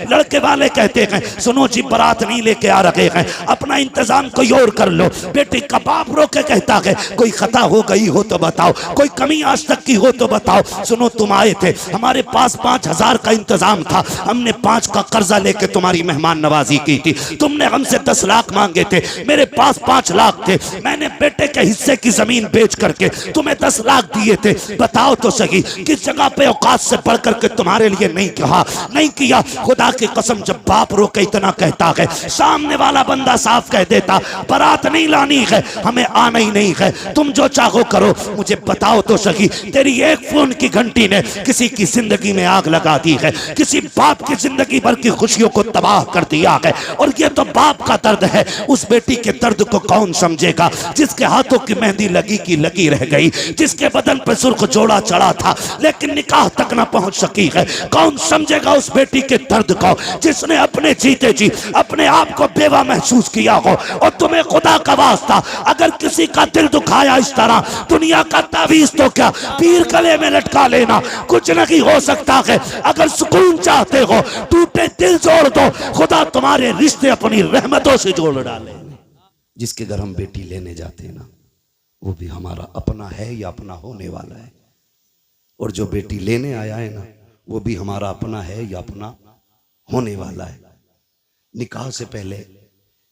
लड़के वाले कहते हैं सुनो जी बारात नहीं लेके आ रहे हैं, अपना इंतजाम कोई और कर लो। बेटी का बाप रो के कहता है कोई खता हो गई हो तो बताओ, कोई कमी आज तक की हो तो बताओ। सुनो तुम आए थे, हमारे पास 5,000 का इंतजाम था, हमने 5 का कर्जा लेके तुम्हारी मेहमान नवाजी की थी। तुमने हमसे 10 लाख मांगे थे, मेरे पास 5 लाख थे, मैंने बेटे के हिस्से की जमीन बेच करके तुम्हें 10 लाख दिए थे। बताओ तो सही किस जगह पे औकात से बढ़ करके तुम्हारे लिए नहीं कहा, नहीं किया। खुदा की कसम जब बाप रो के इतना कहता है, सामने वाला बंदा साफ कह देता बारात नहीं लानी है, हमें आना ही नहीं है, तुम जो चाहो करो। मुझे बताओ तो सही तेरी एक फोन की घंटी ने किसी की जिंदगी में आग लगा दी है, किसी बाप की जिंदगी भर की खुशियों को तबाह कर दिया है। और ये तो बाप का दर्द है, उस बेटी के दर्द को कौन समझेगा जिसके हाथों की मेहंदी लगी की लगी रह गई, जिसके बदन पर सुर्ख जोड़ा चढ़ा था लेकिन निकाह तक ना पहुंच सकी है। कौन समझेगा उस बेटी के दर्द को जिसने अपने जीते जी अपने आप को बेवा महसूस किया हो। और तुम्हें खुदा का वास्ता अगर किसी का दिल दुखाया इस तरह, दुनिया का तावीज तो क्या पीर गले में लटका लेना, कुछ नहीं हो सकता है। अगर सुकून चाहते हो टूटे दिल जोड़ दो, खुदा तुम्हारे रिश्ते अपनी रहमतों से जोड़ डाले। जिसके घर हम बेटी लेने जाते हैं ना, वो भी हमारा अपना है या अपना होने वाला है, और जो बेटी लेने आया है ना, वो भी हमारा अपना है या अपना होने वाला है। निकाह से पहले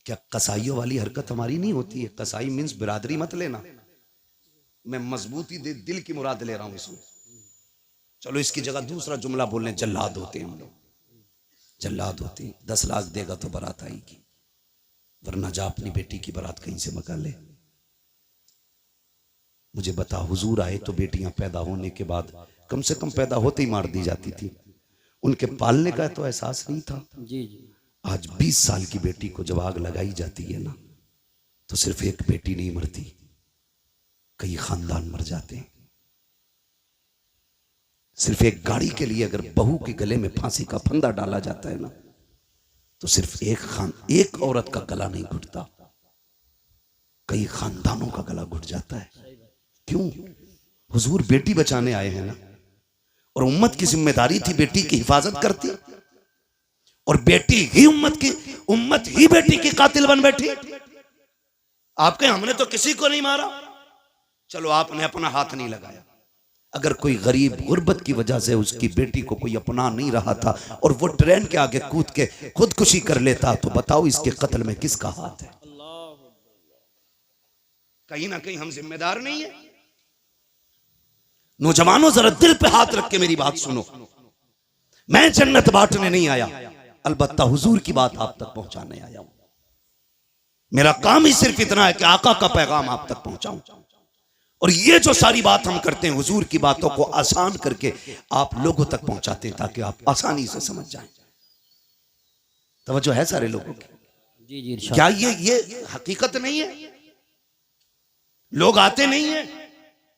क्या कसाईयों वाली हरकत हमारी नहीं होती है? कसाई मीन्स बिरादरी मत लेना, मैं मजबूती दे दिल की मुराद ले रहा हूं इसमें। चलो इसकी जगह दूसरा जुमला बोलने, जल्लाद होते हैं हम लोग, जल्लाद होते हैं। 10 लाख देगा तो बारात आएगी, वरना जा अपनी बेटी की बारात कहीं से मका ले। मुझे बता, हुजूर आए तो बेटियां पैदा होने के बाद कम से कम पैदा होते ही मार दी जाती थी, उनके पालने का तो एहसास नहीं था। जी जी। आज 20 साल की बेटी को जब आग लगाई जाती है ना, तो सिर्फ एक बेटी नहीं मरती, कई खानदान मर जाते हैं। सिर्फ एक गाड़ी के लिए अगर बहू के गले में फांसी का फंदा डाला जाता है ना, तो सिर्फ एक औरत का गला नहीं घुटता, कई खानदानों का गला घुट जाता है। क्यों? हुजूर बेटी बचाने आए हैं ना, और उम्मत की जिम्मेदारी थी बेटी की हिफाजत करती, और बेटी ही उम्मत ही बेटी की कातिल बन बैठी। आपके हमने तो किसी को नहीं मारा, चलो आपने अपना हाथ नहीं लगाया। अगर कोई गरीब गुर्बत की वजह से उसकी बेटी को कोई अपना नहीं रहा था और वो ट्रेन के आगे कूद के खुदकुशी कर लेता, तो बताओ इसके कत्ल में किसका हाथ है? कहीं ना कहीं हम जिम्मेदार नहीं है। नौजवानों जरा दिल पे हाथ रख के मेरी बात सुनो, मैं जन्नत बांटने नहीं आया, अलबत्ता हुजूर की बात आप तक पहुंचाने आया हूं। मेरा काम ही सिर्फ इतना है कि आका का पैगाम आप तक पहुंचाऊं, और ये जो सारी बात हम करते हैं हुजूर की बातों को आसान करके आप लोगों तक पहुंचाते हैं ताकि आप आसानी से समझ जाएं। तवज्जो है सारे लोगों की? जी जी। क्या ये हकीकत नहीं है? लोग आते नहीं है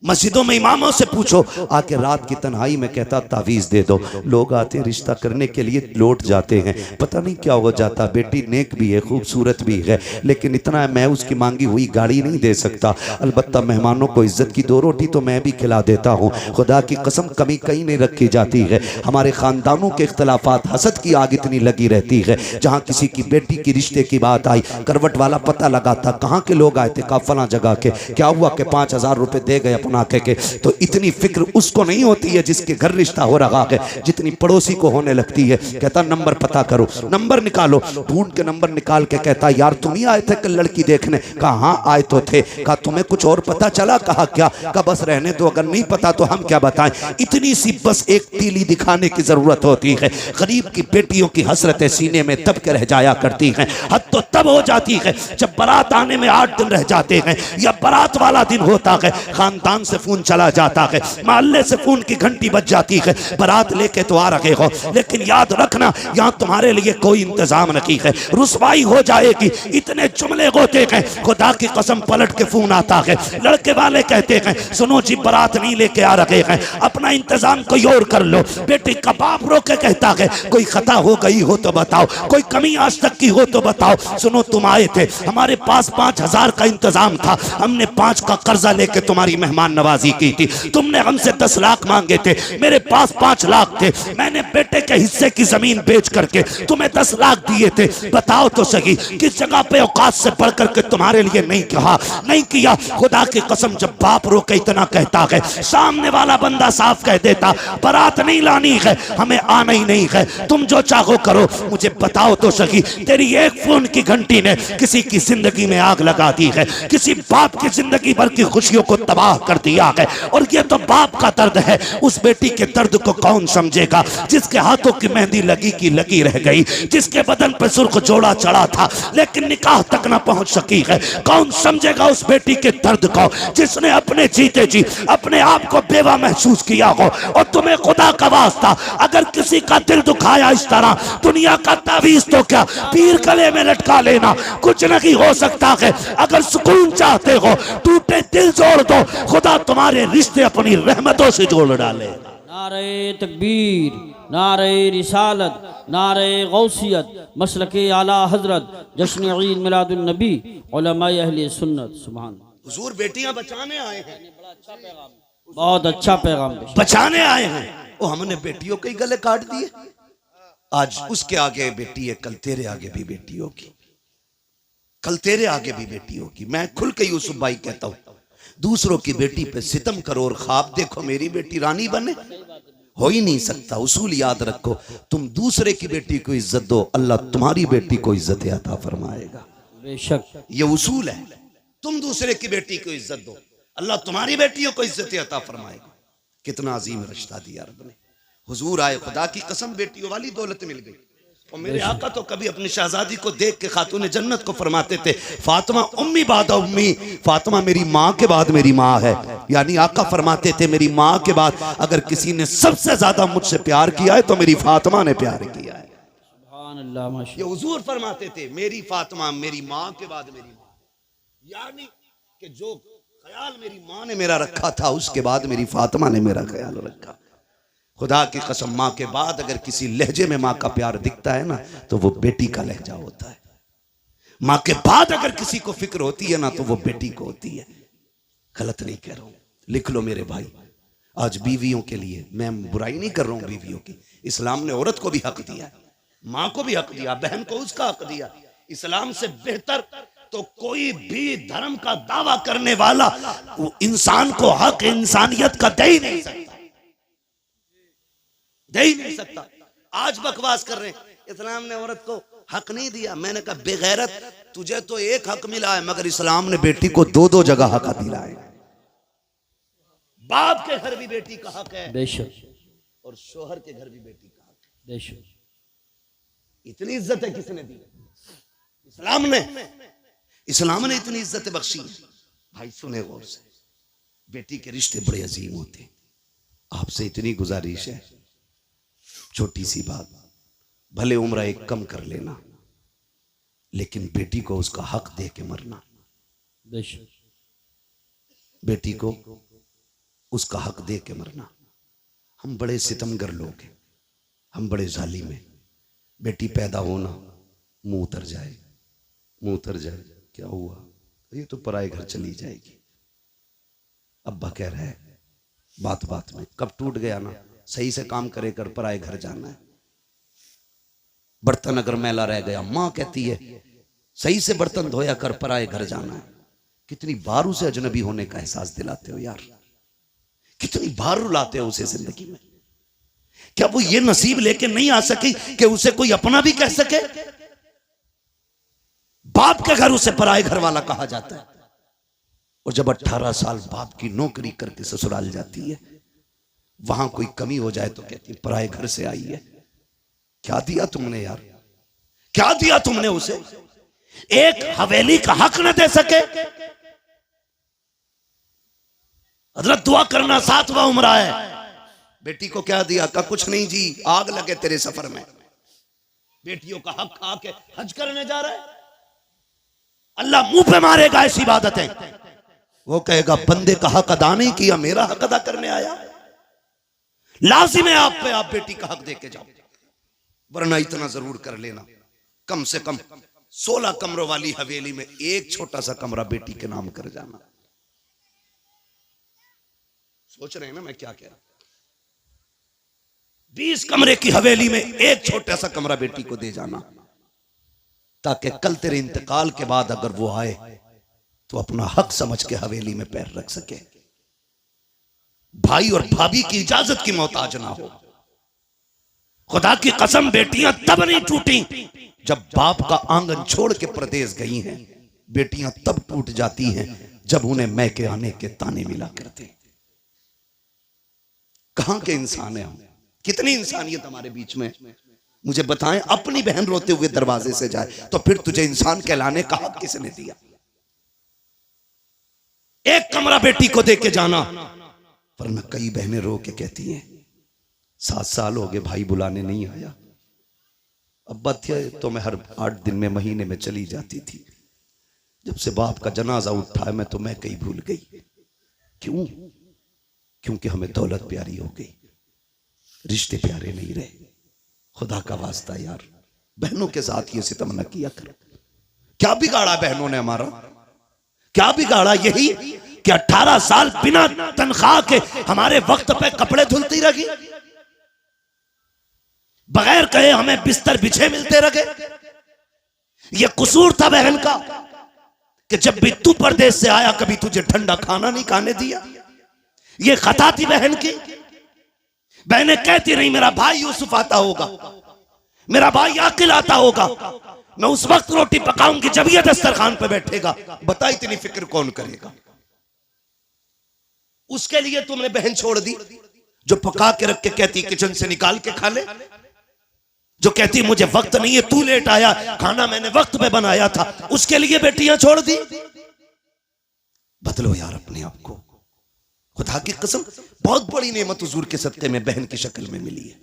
मस्जिदों में, इमामों से पूछो, आके रात की तन्हाई में कहता तावीज दे दो। लोग आते हैं रिश्ता करने के लिए, लौट जाते हैं, पता नहीं क्या हो जाता। बेटी नेक भी है, खूबसूरत भी है, लेकिन इतना है मैं उसकी मांगी हुई गाड़ी नहीं दे सकता, अलबत्ता मेहमानों को इज्जत की 2 रोटी तो मैं भी खिला देता हूँ। खुदा की कसम कमी कहीं नहीं रखी जाती है। हमारे खानदानों के इख्तलाफात, हसद की आग इतनी लगी रहती है। जहाँ किसी की बेटी की रिश्ते की बात आई, करवट वाला पता लगाता कहाँ के लोग आए थे, कहा फला जगह के, क्या हुआ कि 5,000 रुपए दे गए अपना के। तो इतनी फिक्र उसको नहीं होती है जिसके घर रिश्ता हो रहा है, जितनी पड़ोसी को होने लगती है। कहता नंबर पता करो, नंबर निकालो, ढूंढ के नंबर निकाल के कहता यार तुम ही आए थे कल लड़की देखने? कहा हाँ आए तो थे। कहा तुम्हें कुछ और पता चला? कहा क्या? कहा बस रहने दो, अगर नहीं पता तो हम क्या बताएं। इतनी सी बस एक तीली दिखाने की जरूरत होती है। गरीब की बेटियों की हसरतें सीने में दब के रह जाया करती हैं। हद तो तब हो जाती है जब बारात आने में 8 दिन रह जाते हैं, या बारात वाला दिन होता है, खानदान से फोन चला जाता है, मोहल्ले से फोन की घंटी बज जाती है, बारात लेके तो आ रहे हो, लेकिन याद रखना यहाँ तुम्हारे लिए कोई इंतजाम नहीं है, रुसवाई हो जाएगी। इतने जुमले होते हैं, खुदा की कसम पलट के फोन आता है, लड़के वाले कहते हैं सुनो जी बारात नहीं लेके आ रहे हैं, अपना इंतजाम कोई और कर लो। बेटी का बाप रो के कहता है कोई खता हो गई हो तो बताओ, कोई कमी आज तक की हो तो बताओ। सुनो तुम आए थे, हमारे पास 5,000 का इंतजाम था, हमने 5 का कर्जा लेके तुम्हारी मेहमान मेहमान नवाजी की थी, तुमने हमसे 10 लाख मांगे थे, मेरे पास 5 लाख थे, मैंने बेटे के हिस्से की जमीन बेच करके तुम्हें 10 लाख दिए थे। बताओ तो सही किस जगह पे औकात से बढ़ करके तुम्हारे लिए नहीं कहा, नहीं किया। खुदा की कसम जब बाप रो के इतना कहता है, सामने वाला बंदा साफ कह देता बारात नहीं लानी है, हमें आना ही नहीं है, तुम जो चाहो करो। मुझे बताओ तो सही तेरी एक फोन की घंटी ने किसी की जिंदगी में आग लगा दी है, किसी बाप की जिंदगी भर की खुशियों को तबाह कर दिया है। और ये तो बाप का दर्द है, उस बेटी के दर्द को कौन समझेगा जिसके हाथों की मेहंदी लगी की लगी रह गई, जिसके बदन पर सुर्ख जोड़ा चढ़ा था लेकिन निकाह तक ना पहुंच सकी है। कौन समझेगा उस बेटी के दर्द को जिसने अपने जीते जी अपने आप को बेवा महसूस किया हो। और तुम्हें खुदा का वास्ता अगर किसी का दिल दुखाया इस तरह, दुनिया का तावीज तो क्या पीर गले में लटका लेना, कुछ नहीं हो सकता है। अगर सुकून चाहते हो टूटे दिल जोड़ दो, खुदा तुम्हारे रिश्ते अपनी रहमतों से जोड़ डाले। नारे तकबीर, नारे रिसालत, नारे गौसियत, मसलके आला हजरत, जश्न ईद मिलादुन नबी, उलमाए अहले सुन्नत। सुभान। हुजूर बेटियां बचाने आए हैं, बहुत अच्छा पैगाम बचाने आए हैं। वो हमने बेटियों के गले काट दिए। आज उसके आगे बेटी है, कल तेरे आगे भी बेटी होगी, कल तेरे आगे भी बेटी होगी। मैं खुल के यूसुफ भाई कहता हूं, दूसरों की बेटी पे सितम करो और ख्वाब देखो मेरी बेटी रानी बने, हो ही नहीं सकता। उसूल याद रखो, तुम दूसरे की बेटी को इज्जत दो, अल्लाह तुम्हारी बेटी को इज्जत अता फरमाएगा। बेशक ये उसूल है। तुम दूसरे की बेटी को इज्जत दो, अल्लाह तुम्हारी बेटियों को इज्जत अता फरमाएगा। कितना अजीम रिश्ता दिया रब ने। हुजूर आए, खुदा की कसम बेटियों वाली दौलत मिल गई। और मेरे आका तो कभी अपनी शहजादी को देख के खातून जन्नत को फरमाते थे, फातिमा उम्मी बाद उम्मी, फातिमा मेरी माँ के बाद मेरी माँ है। यानी आका फरमाते थे मेरी माँ के बाद अगर किसी ने सबसे ज्यादा मुझसे प्यार किया है तो मेरी फातिमा ने प्यार किया है। ये हुजूर फरमाते थे मेरी फातिमा मेरी माँ के बाद मेरी माँ, यानी कि जो ख्याल मेरी माँ ने मेरा रखा था उसके बाद मेरी फातिमा ने मेरा ख्याल रखा। खुदा की कसम माँ के बाद अगर किसी लहजे में माँ का प्यार दिखता है ना तो वो बेटी का लहजा होता है। माँ के बाद अगर किसी को फिक्र होती है ना तो वो बेटी को होती है। गलत नहीं कह रहा हूं, लिख लो मेरे भाई। आज बीवियों के लिए मैं बुराई नहीं कर रहा हूं, बीवियों की इस्लाम ने औरत को भी हक दिया है, माँ को भी हक दिया, बहन को उसका हक दिया। इस्लाम से बेहतर तो कोई भी धर्म का दावा करने वाला वो इंसान को हक इंसानियत का दे ही नहीं सकता, दे ही नहीं सकता। आज बकवास कर रहे हैं इस्लाम ने औरत को हक नहीं दिया। मैंने कहा बेगैरत, तुझे तो एक हक मिला है मगर इस्लाम ने बेटी को 2-2 जगह हक दिला है। बाप के घर भी बेटी का हक है बेशक, और शोहर के घर भी बेटी का हक है बेशक। इतनी इज्जत है किसने दी? इस्लाम ने। इस्लाम ने इतनी इज्जत बख्शी। भाई सुने गौर से, बेटी के रिश्ते बड़े अजीम होते हैं। आपसे इतनी गुजारिश है, छोटी सी बात, भले उम्र एक कम कर लेना लेकिन बेटी को उसका हक दे के मरना। बेशक बेटी को उसका हक दे के मरना। हम बड़े सितमगर लोग हैं, हम बड़े जालिम हैं। बेटी पैदा होना मुंह उतर जाए, मुंह उतर जाए, क्या हुआ, ये तो पराए घर चली जाएगी। अब्बा कह रहा है बात बात में, कब टूट गया ना, सही से काम करे कर, पराए घर जाना है। बर्तन अगर मैला रह गया, माँ कहती है सही से बर्तन धोया कर, पराए घर जाना है। कितनी बार उसे अजनबी होने का एहसास दिलाते हो यार, कितनी बार रुलाते हो उसे जिंदगी में। क्या वो ये नसीब लेके नहीं आ सकी कि उसे कोई अपना भी कह सके? बाप के घर उसे पराए घर वाला कहा जाता है। और जब 18 साल बाप की नौकरी करके ससुराल जाती है, वहां कोई कमी हो जाए तो कहती है पराए घर से आई है। क्या दिया तुमने यार, क्या दिया तुमने उसे? एक हवेली का हक न दे सके। हजरत दुआ करना 7वां उम्र है। बेटी को क्या दिया? का कुछ नहीं जी, आग लगे तेरे सफर में। बेटियों का हक खा के हज करने जा रहा है, अल्लाह मुंह पे मारेगा ऐसी इबादतें। वो कहेगा बंदे का हक अदा नहीं किया, मेरा हक अदा करने आया। लाजिम है आप पे, आप बेटी का हक दे के जाओ, वरना इतना जरूर कर लेना, कम से कम 16 कमरों वाली हवेली में एक छोटा सा कमरा बेटी के नाम कर जाना। सोच रहे हैं ना मैं क्या कह रहा हूं। 20 कमरे की हवेली में एक छोटा सा कमरा बेटी को दे जाना, ताकि कल तेरे इंतकाल के बाद अगर वो आए तो अपना हक समझ के हवेली में पैर रख सके, भाई और भाभी की इजाजत की मोहताज ना हो। खुदा की कसम बेटियां तब नहीं टूटी जब बाप का आंगन छोड़ के प्रदेश गई हैं, बेटियां तब टूट जाती हैं जब उन्हें मैके आने के ताने मिला करते। कहां के इंसान हैं हम? कितनी इंसानियत हमारे बीच में? मुझे बताएं, अपनी बहन रोते हुए दरवाजे से जाए तो फिर तुझे इंसान कहलाने का हक किसने दिया? एक कमरा बेटी को दे के जाना, वरना कई बहनें रो के कहती हैं 7 साल हो गए भाई बुलाने नहीं आया, अब्बा थे तो मैं हर 8 दिन में महीने में चली जाती थी, जब से बाप का जनाजा उठा है मैं तो मैं कहीं भूल गई। क्यों? क्योंकि हमें दौलत प्यारी हो गई, रिश्ते प्यारे नहीं रहे। खुदा का वास्ता यार, बहनों के साथ ये सितम न किया करो। क्या बिगाड़ा बहनों ने हमारा? क्या बिगाड़ा? यही कि 18 साल बिना तनख्वाह के हमारे वक्त पे कपड़े धुलती रही, बगैर कहे हमें बिस्तर बिछे मिलते रहे। ये कसूर था बहन का कि जब भी तू परदेश से आया कभी तुझे ठंडा खाना नहीं खाने दिया। ये खता थी बहन की। बहनें कहती रही मेरा भाई यूसुफ आता होगा, मेरा भाई आकिल आता होगा, मैं उस वक्त रोटी पकाऊंगी जब ये दस्तरखान पे बैठेगा। बता इतनी फिक्र कौन करेगा? उसके लिए तुमने बहन छोड़ दी जो पका के रख के कहती किचन से निकाल के खा ले, जो कहती मुझे वक्त नहीं है, तू लेट आया, खाना मैंने वक्त पे बनाया था, उसके लिए बेटियां छोड़ दी। बदलो यार अपने आप को। खुदा की कसम बहुत बड़ी नेमत हुजूर के सदके में बहन की शक्ल में मिली है,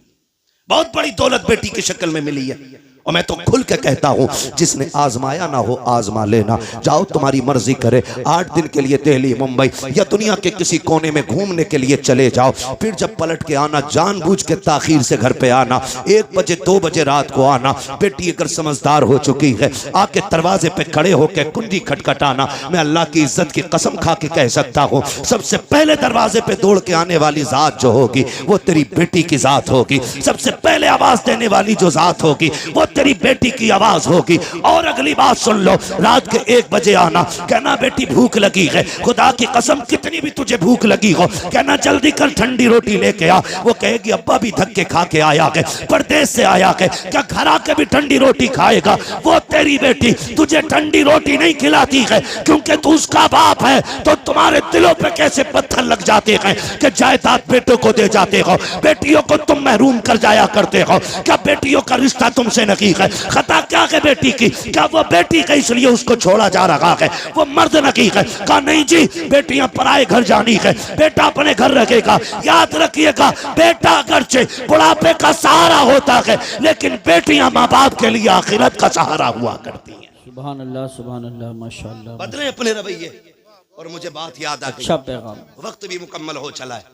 बहुत बड़ी दौलत बेटी की शक्ल में मिली है। और मैं तो खुल के कहता हूं, जिसने आजमाया ना हो आजमा लेना। जाओ तुम्हारी मर्जी करे, 8 दिन के लिए दिल्ली मुंबई या दुनिया के किसी कोने में घूमने के लिए चले जाओ, फिर जब पलट के आना जानबूझ के ताखीर से घर पे आना, 1 बजे 2 बजे रात को आना। बेटी अगर समझदार हो चुकी है आके दरवाजे पे खड़े होकर कुंडी खटखटाना। मैं अल्लाह की इज्जत की कसम खा के कह सकता हूं, सबसे पहले दरवाजे पे दौड़ के आने वाली जात जो होगी वो तेरी बेटी की जात होगी। सबसे पहले आवाज देने वाली जो जात होगी वो तेरी बेटी की आवाज होगी। और अगली बात सुन लो, रात के 1 बजे आना, कहना बेटी भूख लगी है, खुदा की कसम कितनी भी तुझे भूख लगी हो, कहना जल्दी कर ठंडी रोटी लेके आ। वो कहेगी अब्बा भी धक्के खा के आया है, परदेश से आया है, क्या घर आके भी ठंडी रोटी खाएगा? वो तेरी बेटी तुझे ठंडी रोटी नहीं खिलाती है क्योंकि तू उसका बाप है। तो तुम्हारे दिलों पे कैसे पत्थर लग जाते हैं कि जायदाद बेटों को दे जाते हो, बेटियों को तुम महरूम कर जाया करते हो। क्या बेटियों का रिश्ता तुमसे नहीं है? खता क्या है बेटी की? क्या वो बेटी है इसलिए उसको छोड़ा जा रहा है? वो मर्द नहीं है? कहा नहीं जी, बेटियां पराए घर जानी है, बेटा अपने घर रखेगा। याद रखिएगा, बेटा अगरचे बुढ़ापे का सहारा होता है, लेकिन बेटियां माँ बाप के लिए आखिरत का सहारा हुआ करती हैं। सुभान अल्लाह माशाअल्लाह। बदले अपने रवैये। और मुझे बात याद आ गई, अच्छा पैगाम। वक्त भी मुकम्मल हो चला है,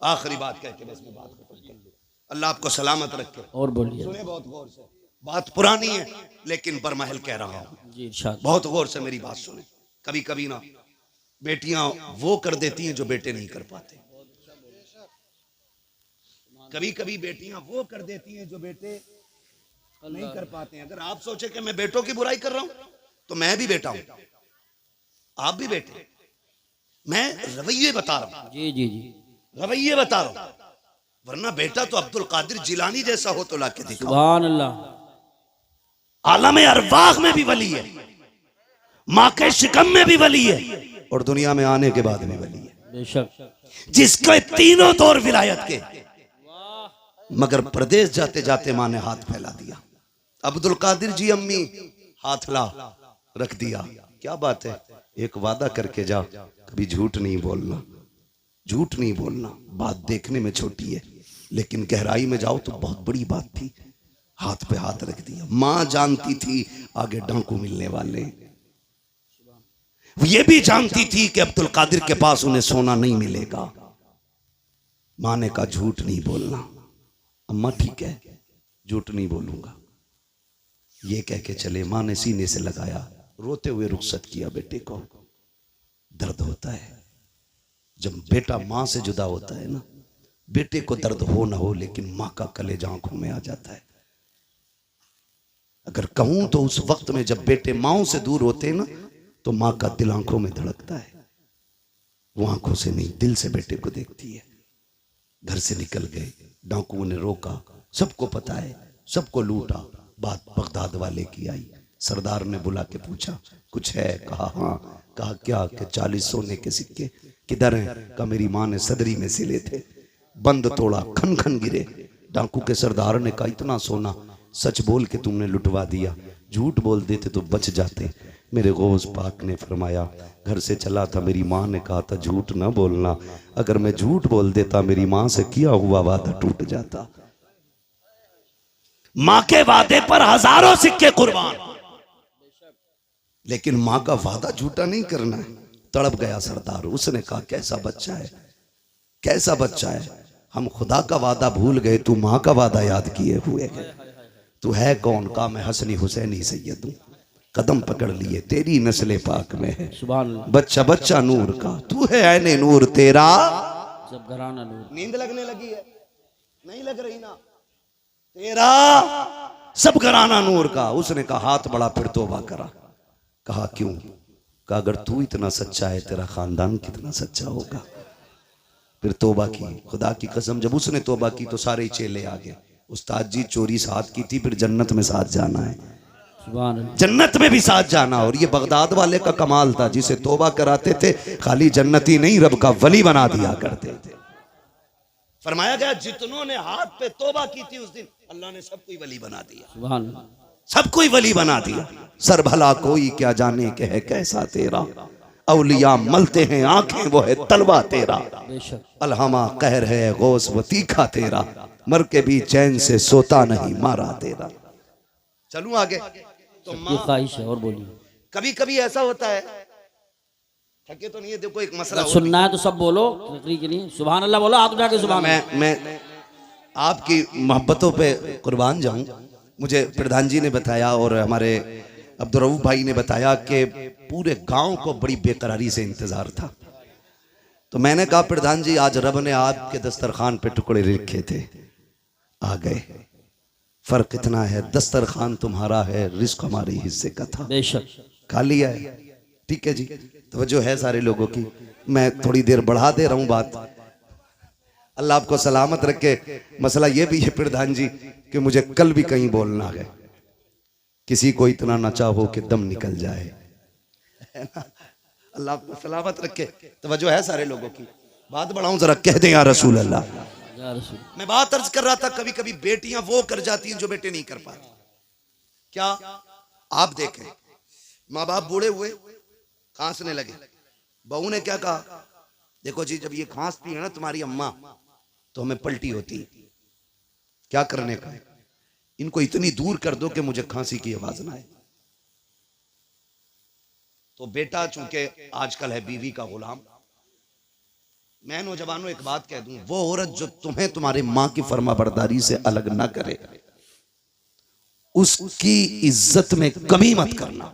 आखिरी बात कह के बस मैं बात खत्म कर लूं। अल्लाह आपको सलामत रखे। और बोलिए। सुने बहुत गौर से, बात पुरानी है लेकिन बरमहल कह रहा हूं जी, इरशाद। बहुत गौर से मेरी बात सुने। कभी कभी ना बेटियां वो कर देती हैं जो बेटे नहीं कर पाते, कभी कभी बेटियां वो कर देती हैं जो बेटे नहीं कर पाते हैं। अगर आप सोचे कि मैं बेटों की बुराई कर रहा हूं तो मैं भी बेटा हूं, आप भी बेटे। मैं रवैये बता रहा हूं, जी जी जी, रवैये बता रहा हूं, वरना बेटा तो अब्दुल कादिर जिलानी जैसा हो तो लाके दिखाओ। सुभान अल्लाह। आलम अरवाह में भी वली है, माँ के शिकम में भी वली है, और दुनिया में आने के बाद भी वली है, बेशक। जिसके तीनों दौर विलायत के। मगर प्रदेश जाते जाते माँ ने हाथ फैला दिया। अब्दुल कादिर जी अम्मी हाथ ला रख दिया। क्या बात है, एक वादा करके जा, कभी झूठ नहीं बोलना, झूठ नहीं बोलना। बात देखने में छोटी है लेकिन गहराई में जाओ तो बहुत बड़ी बात थी। हाथ पे हाथ रख दिया। मां जानती थी आगे डांकू मिलने वाले, ये भी जानती थी कि अब्दुल कादिर के पास उन्हें सोना नहीं मिलेगा। मां ने कहा झूठ नहीं बोलना। अम्मा ठीक है, झूठ नहीं बोलूंगा, ये कह के चले। मां ने सीने से लगाया, रोते हुए रुखसत किया बेटे को। दर्द होता है, जब बेटा माँ से जुदा होता है ना, बेटे को दर्द हो ना हो लेकिन माँ का कलेजा आंखों में आ जाता है। अगर कहूं तो उस वक्त में जब बेटे माओ से दूर होते हैं ना, तो माँ का दिल आंखों में धड़कता है। वो आंखों से नहीं, दिल से बेटे को देखती है। घर से निकल गए, डाकुओं ने रोका, सबको पता है, सबको लूटा। बात बगदाद वाले की आई। सरदार ने बुला के पूछा, कुछ है? कहा हाँ। कहा क्या? कि 40 सोने के सिक्के। किधर हैं? कहा मेरी माँ ने सदरी में सिले थे। बंद तोड़ा, खन खन गिरे। डाकू के सरदार ने कहा इतना सोना सच बोल के तुमने लुटवा दिया, झूठ बोल देते तो बच जाते। मेरे गौस पाक ने फरमाया, घर से चला था, मेरी माँ ने कहा था झूठ ना बोलना। अगर मैं झूठ बोल देता मेरी माँ से किया हुआ वादा टूट जाता। माँ के वादे पर हजारों सिक्के कुर्बान, लेकिन माँ का वादा झूठा नहीं करना है। तड़प गया सरदार। उसने कहा कैसा बच्चा है, कैसा बच्चा है, हम खुदा का वादा भूल गए, तू माँ का वादा याद किए हुए है। तू है कौन? का मैं हसनी हुसैनी सैयद हूं, कदम पकड़ लिए तेरी नस्ले पाक में है। बच्चा बच्चा नूर का, तू है ऐने नूर तेरा सब घराना नूर। नींद लगने लगी है? नहीं लग रही ना? तेरा सब घराना नूर का। उसने कहा हाथ बड़ा, फिर तौबा करा। कहा क्यों? कहा अगर तू इतना सच्चा है तेरा खानदान कितना सच्चा होगा। फिर तौबा की। खुदा की कसम जब उसने तौबा की तो सारे चेले आ गए। उस्ताद जी चोरी साथ की थी, फिर जन्नत में साथ जाना है, जन्नत में भी साथ जाना। और ये बगदाद वाले का कमाल था, जिसे तौबा कराते थे खाली जन्नती नहीं रब का वली बना दिया करते थे। फरमाया गया जितनों ने हाथ पे तौबा की थी उस दिन अल्लाह ने सबको वली बना दिया, सबको वली बना दिया। सर भला कोई क्या जाने के है कैसा तेरा, औलिया मलते हैं आंखें वो है तलवा तेरा। अलहमा कहर है गौस वो तीखा तेरा, मर के भी चैन से सोता नहीं मारा तेरा। चलूं आगे? तो ख्वाहिश है और बोलिए। कभी कभी ऐसा होता है, थके तो नहीं है, देखो एक मसला सुनना है तो सब बोलो तकरीर के लिए। सुभान अल्लाह बोलो, हाथ उठा के सुभान। मैं आपकी मोहब्बतों पे कुर्बान जाऊं। मुझे प्रधान जी ने बताया और हमारे अब्दुर्रऊफ भाई ने बताया कि पूरे गांव को बड़ी बेकरारी से इंतजार था। तो मैंने कहा प्रधान जी आज रब ने आपके दस्तरखान पे टुकड़े लिखे थे, आ गए। फर्क इतना है दस्तरखान तुम्हारा है, रिस्क हमारे हिस्से का था, बेशक खा लिया है। ठीक है जी, तो जो है सारे लोगों की। मैं थोड़ी देर बढ़ा दे रहा हूं बात, अल्लाह आपको सलामत रखे। मसला ये भी है प्रधान जी कि मुझे कल भी कहीं बोलना है, किसी को इतना न चाहो कि दम निकल जाए, है ना? अल्लाह आपको सलामत रखे। तवज्जो है सारे लोगों की। बात बढ़ाऊं जरा, कह दें या रसूल अल्लाह। मैं बात अर्ज कर रहा था, कभी कभी बेटियां वो कर जाती हैं जो बेटे नहीं कर पाते। क्या आप देखें, माँ बाप बूढ़े हुए, खांसने लगे, बहू ने क्या कहा, देखो जी जब ये खांसती है ना तुम्हारी अम्मा तो हमें पलटी होती। क्या करने का? इनको इतनी दूर कर दो कि मुझे खांसी की आवाज ना आए। तो बेटा चूंकि आजकल है बीवी का गुलाम। मैं नौजवानों एक बात कह दूं, वो औरत जो तुम्हें तुम्हारे मां की फर्माबरदारी से अलग ना करे, उसकी इज्जत में कमी मत करना।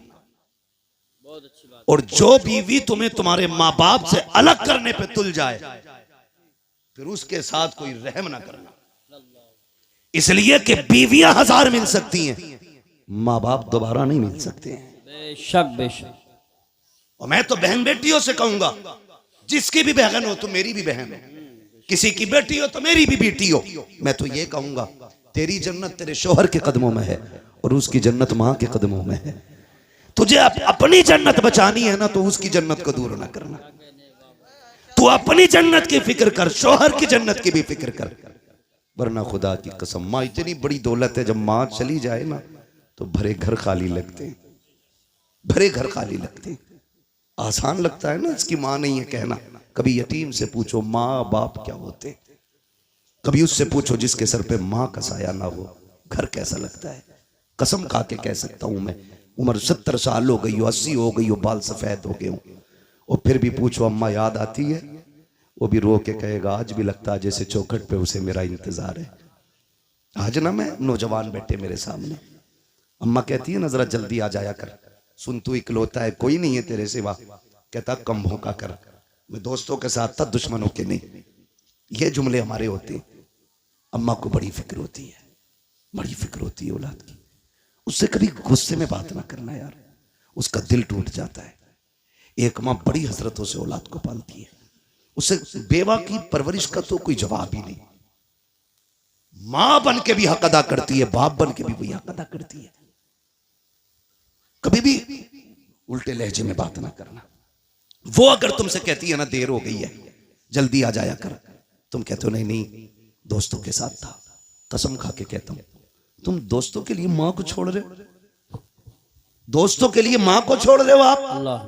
और जो बीवी तुम्हें तुम्हारे माँ बाप से अलग करने पे तुल जाए, फिर उसके साथ कोई रहम ना करना। इसलिए कि बीवियां 1000 मिल सकती हैं, माँ बाप दोबारा नहीं मिल सकते हैं। बेशक बेशक। और मैं तो बहन बेटियों से कहूंगा, जिसकी भी बहन हो तो मेरी भी बहन हो, किसी की बेटी हो तो मेरी भी बेटी हो। मैं तो ये कहूंगा तेरी जन्नत तेरे शोहर के कदमों में है और उसकी जन्नत मां के कदमों में है। तुझे अपनी जन्नत बचानी है ना, तो उसकी जन्नत को दूर ना करना। तू अपनी जन्नत की फिक्र कर, शोहर की जन्नत की भी फिक्र कर, वरना खुदा की कसम माँ इतनी बड़ी दौलत है, जब माँ चली जाए ना तो भरे घर खाली लगते हैं, भरे घर खाली लगते हैं। आसान लगता है ना इसकी माँ नहीं है कहना। कभी यतीम से पूछो माँ बाप क्या होते, कभी उससे पूछो जिसके सर पे माँ का साया ना हो, घर कैसा लगता है। कसम खा के कह सकता हूं मैं, उम्र 70 साल हो गई हो, 80 हो गई हो, बाल सफेद हो गए हो, और फिर भी पूछो अम्मा याद आती है, वो भी रो के कहेगा आज भी लगता है जैसे चौखट पे उसे मेरा इंतजार है। आज ना मैं नौजवान बैठे मेरे सामने, अम्मा कहती है ना जरा जल्दी आ जाया कर, सुन तू इकलौता है, कोई नहीं है तेरे सिवा। कहता कम भौंका कर, मैं दोस्तों के साथ था, दुश्मनों के नहीं। ये जुमले हमारे होते हैं। अम्मा को बड़ी फिक्र होती है, बड़ी फिक्र होती है औलाद की। उससे कभी गुस्से में बात ना करना यार, उसका दिल टूट जाता है। एक माँ बड़ी हसरतों से औलाद को पालती है, उसे बेवा की परवरिश का तो कोई जवाब ही नहीं। मां बन के भी हक अदा करती है, बाप बन के भी वही हक अदा करती है। कभी भी उल्टे लहजे में बात ना करना। वो अगर तुमसे कहती है ना देर हो गई है, जल्दी आ जाया कर, तुम कहते हो नहीं नहीं दोस्तों के साथ था, कसम खा के कहता हूं, तुम दोस्तों के लिए मां को छोड़ रहे हो, दोस्तों के लिए मां को छोड़ रहे हो आप। अल्लाह,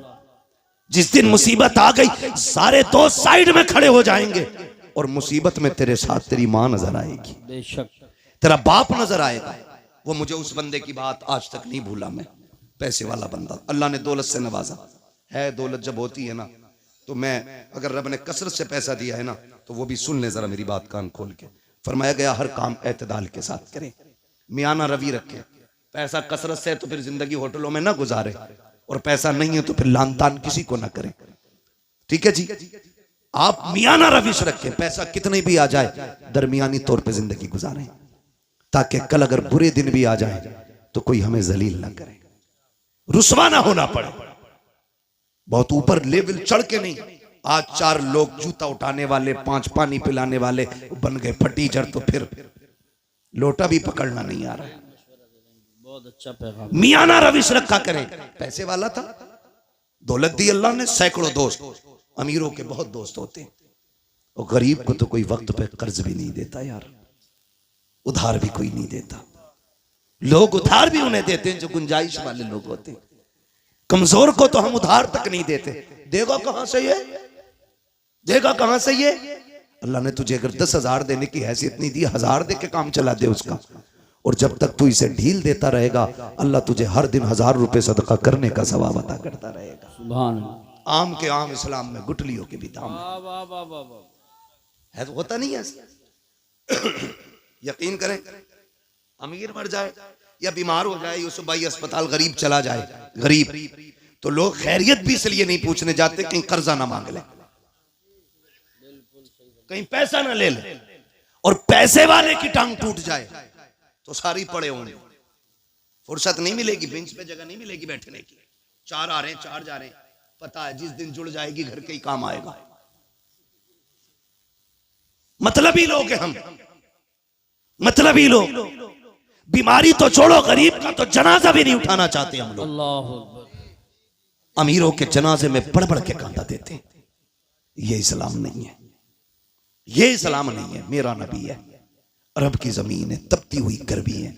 जिस दिन मुसीबत आ गई सारे दोस्त साइड में खड़े हो जाएंगे और मुसीबत में तेरे साथ तेरी मां नजर आएगी, बेशक तेरा बाप नजर आएगा। वो मुझे उस बंदे की बात आज तक नहीं भूला मैं, पैसे वाला बंदा, अल्लाह ने दौलत से नवाजा है। दौलत जब होती है ना तो मैं, अगर रब ने कसरत से पैसा दिया है ना तो वो भी सुन ले जरा मेरी बात कान खोल के। फरमाया गया हर काम एतदाल के साथ करें, मियाना रवि रखे। पैसा कसरत से है तो फिर जिंदगी होटलों में ना गुजारे, और पैसा नहीं है तो फिर लान तान किसी को ना करें। ठीक है जी, आप मियाना रविश रखें, पैसा कितने भी आ जाए दरमियानी तौर पे जिंदगी गुजारें, ताकि कल अगर बुरे दिन भी आ जाए तो कोई हमें जलील ना करे, रुसवा ना होना पड़े। बहुत ऊपर लेवल चढ़ के नहीं। आज 4 लोग जूता उठाने वाले, 5 पानी पिलाने वाले बन गए फटीचर, तो फिर लोटा भी पकड़ना नहीं आ रहा है। बहुत अच्छा पैगाम। मियाना रविश रखा करें। पैसे वाला था, दौलत दी अल्लाह ने, सैकड़ों दोस्त, अमीरों के बहुत दोस्त होते हैं, और गरीब को तो कोई वक्त पे कर्ज भी नहीं देता यार, उधार भी कोई नहीं देता। लोग उधार भी उन्हें देते हैं जो गुंजाइश वाले लोग होते हैं, कमजोर को तो हम उधार तक नहीं देते। देगा कहां से ये, देगा कहां से ये। अल्लाह ने तुझे अगर 10,000 देने की हैसियत नहीं दी, 1000 दे के काम चला दे उसका, और जब तक तू इसे ढील देता रहेगा अल्लाह तुझे हर दिन 1000 रुपए सदका करने का सवाब अता करता रहेगा। सुभान अल्लाह। आम के आम इस्लाम में गुटलियों के भी दाम वाह वाह वाह वाह वाह। है, तो होता नहीं है ऐसा। यकीन करें, अमीर मर जाए या बीमार हो जाए, यूसुफ भाई अस्पताल, गरीब चला जाए, गरीब, तो लोग खैरियत भी इसलिए नहीं पूछने जाते कहीं कर्जा ना मांग ले, कहीं पैसा ना ले ले, और पैसे वाले की टांग टूट जाए तो सारी पड़े होंगे, फुर्सत नहीं मिलेगी, बेंच पे जगह नहीं मिलेगी बैठने की। 4 आ रहे हैं, 4 जा रहे हैं, पता है जिस दिन जुड़ जाएगी घर के ही काम आएगा। मतलबी लोग हैं हम, मतलबी लोग। बीमारी तो छोड़ो, गरीब का तो जनाजा भी नहीं उठाना चाहते हम लोग। अल्लाहु अकबर। अमीरों के जनाजे में बढ़ बढ़ के कांदा देते हैं। ये इस्लाम नहीं है, ये इस्लाम नहीं है। मेरा नबी है, अरब की जमीन है, तपती हुई गर्मी है।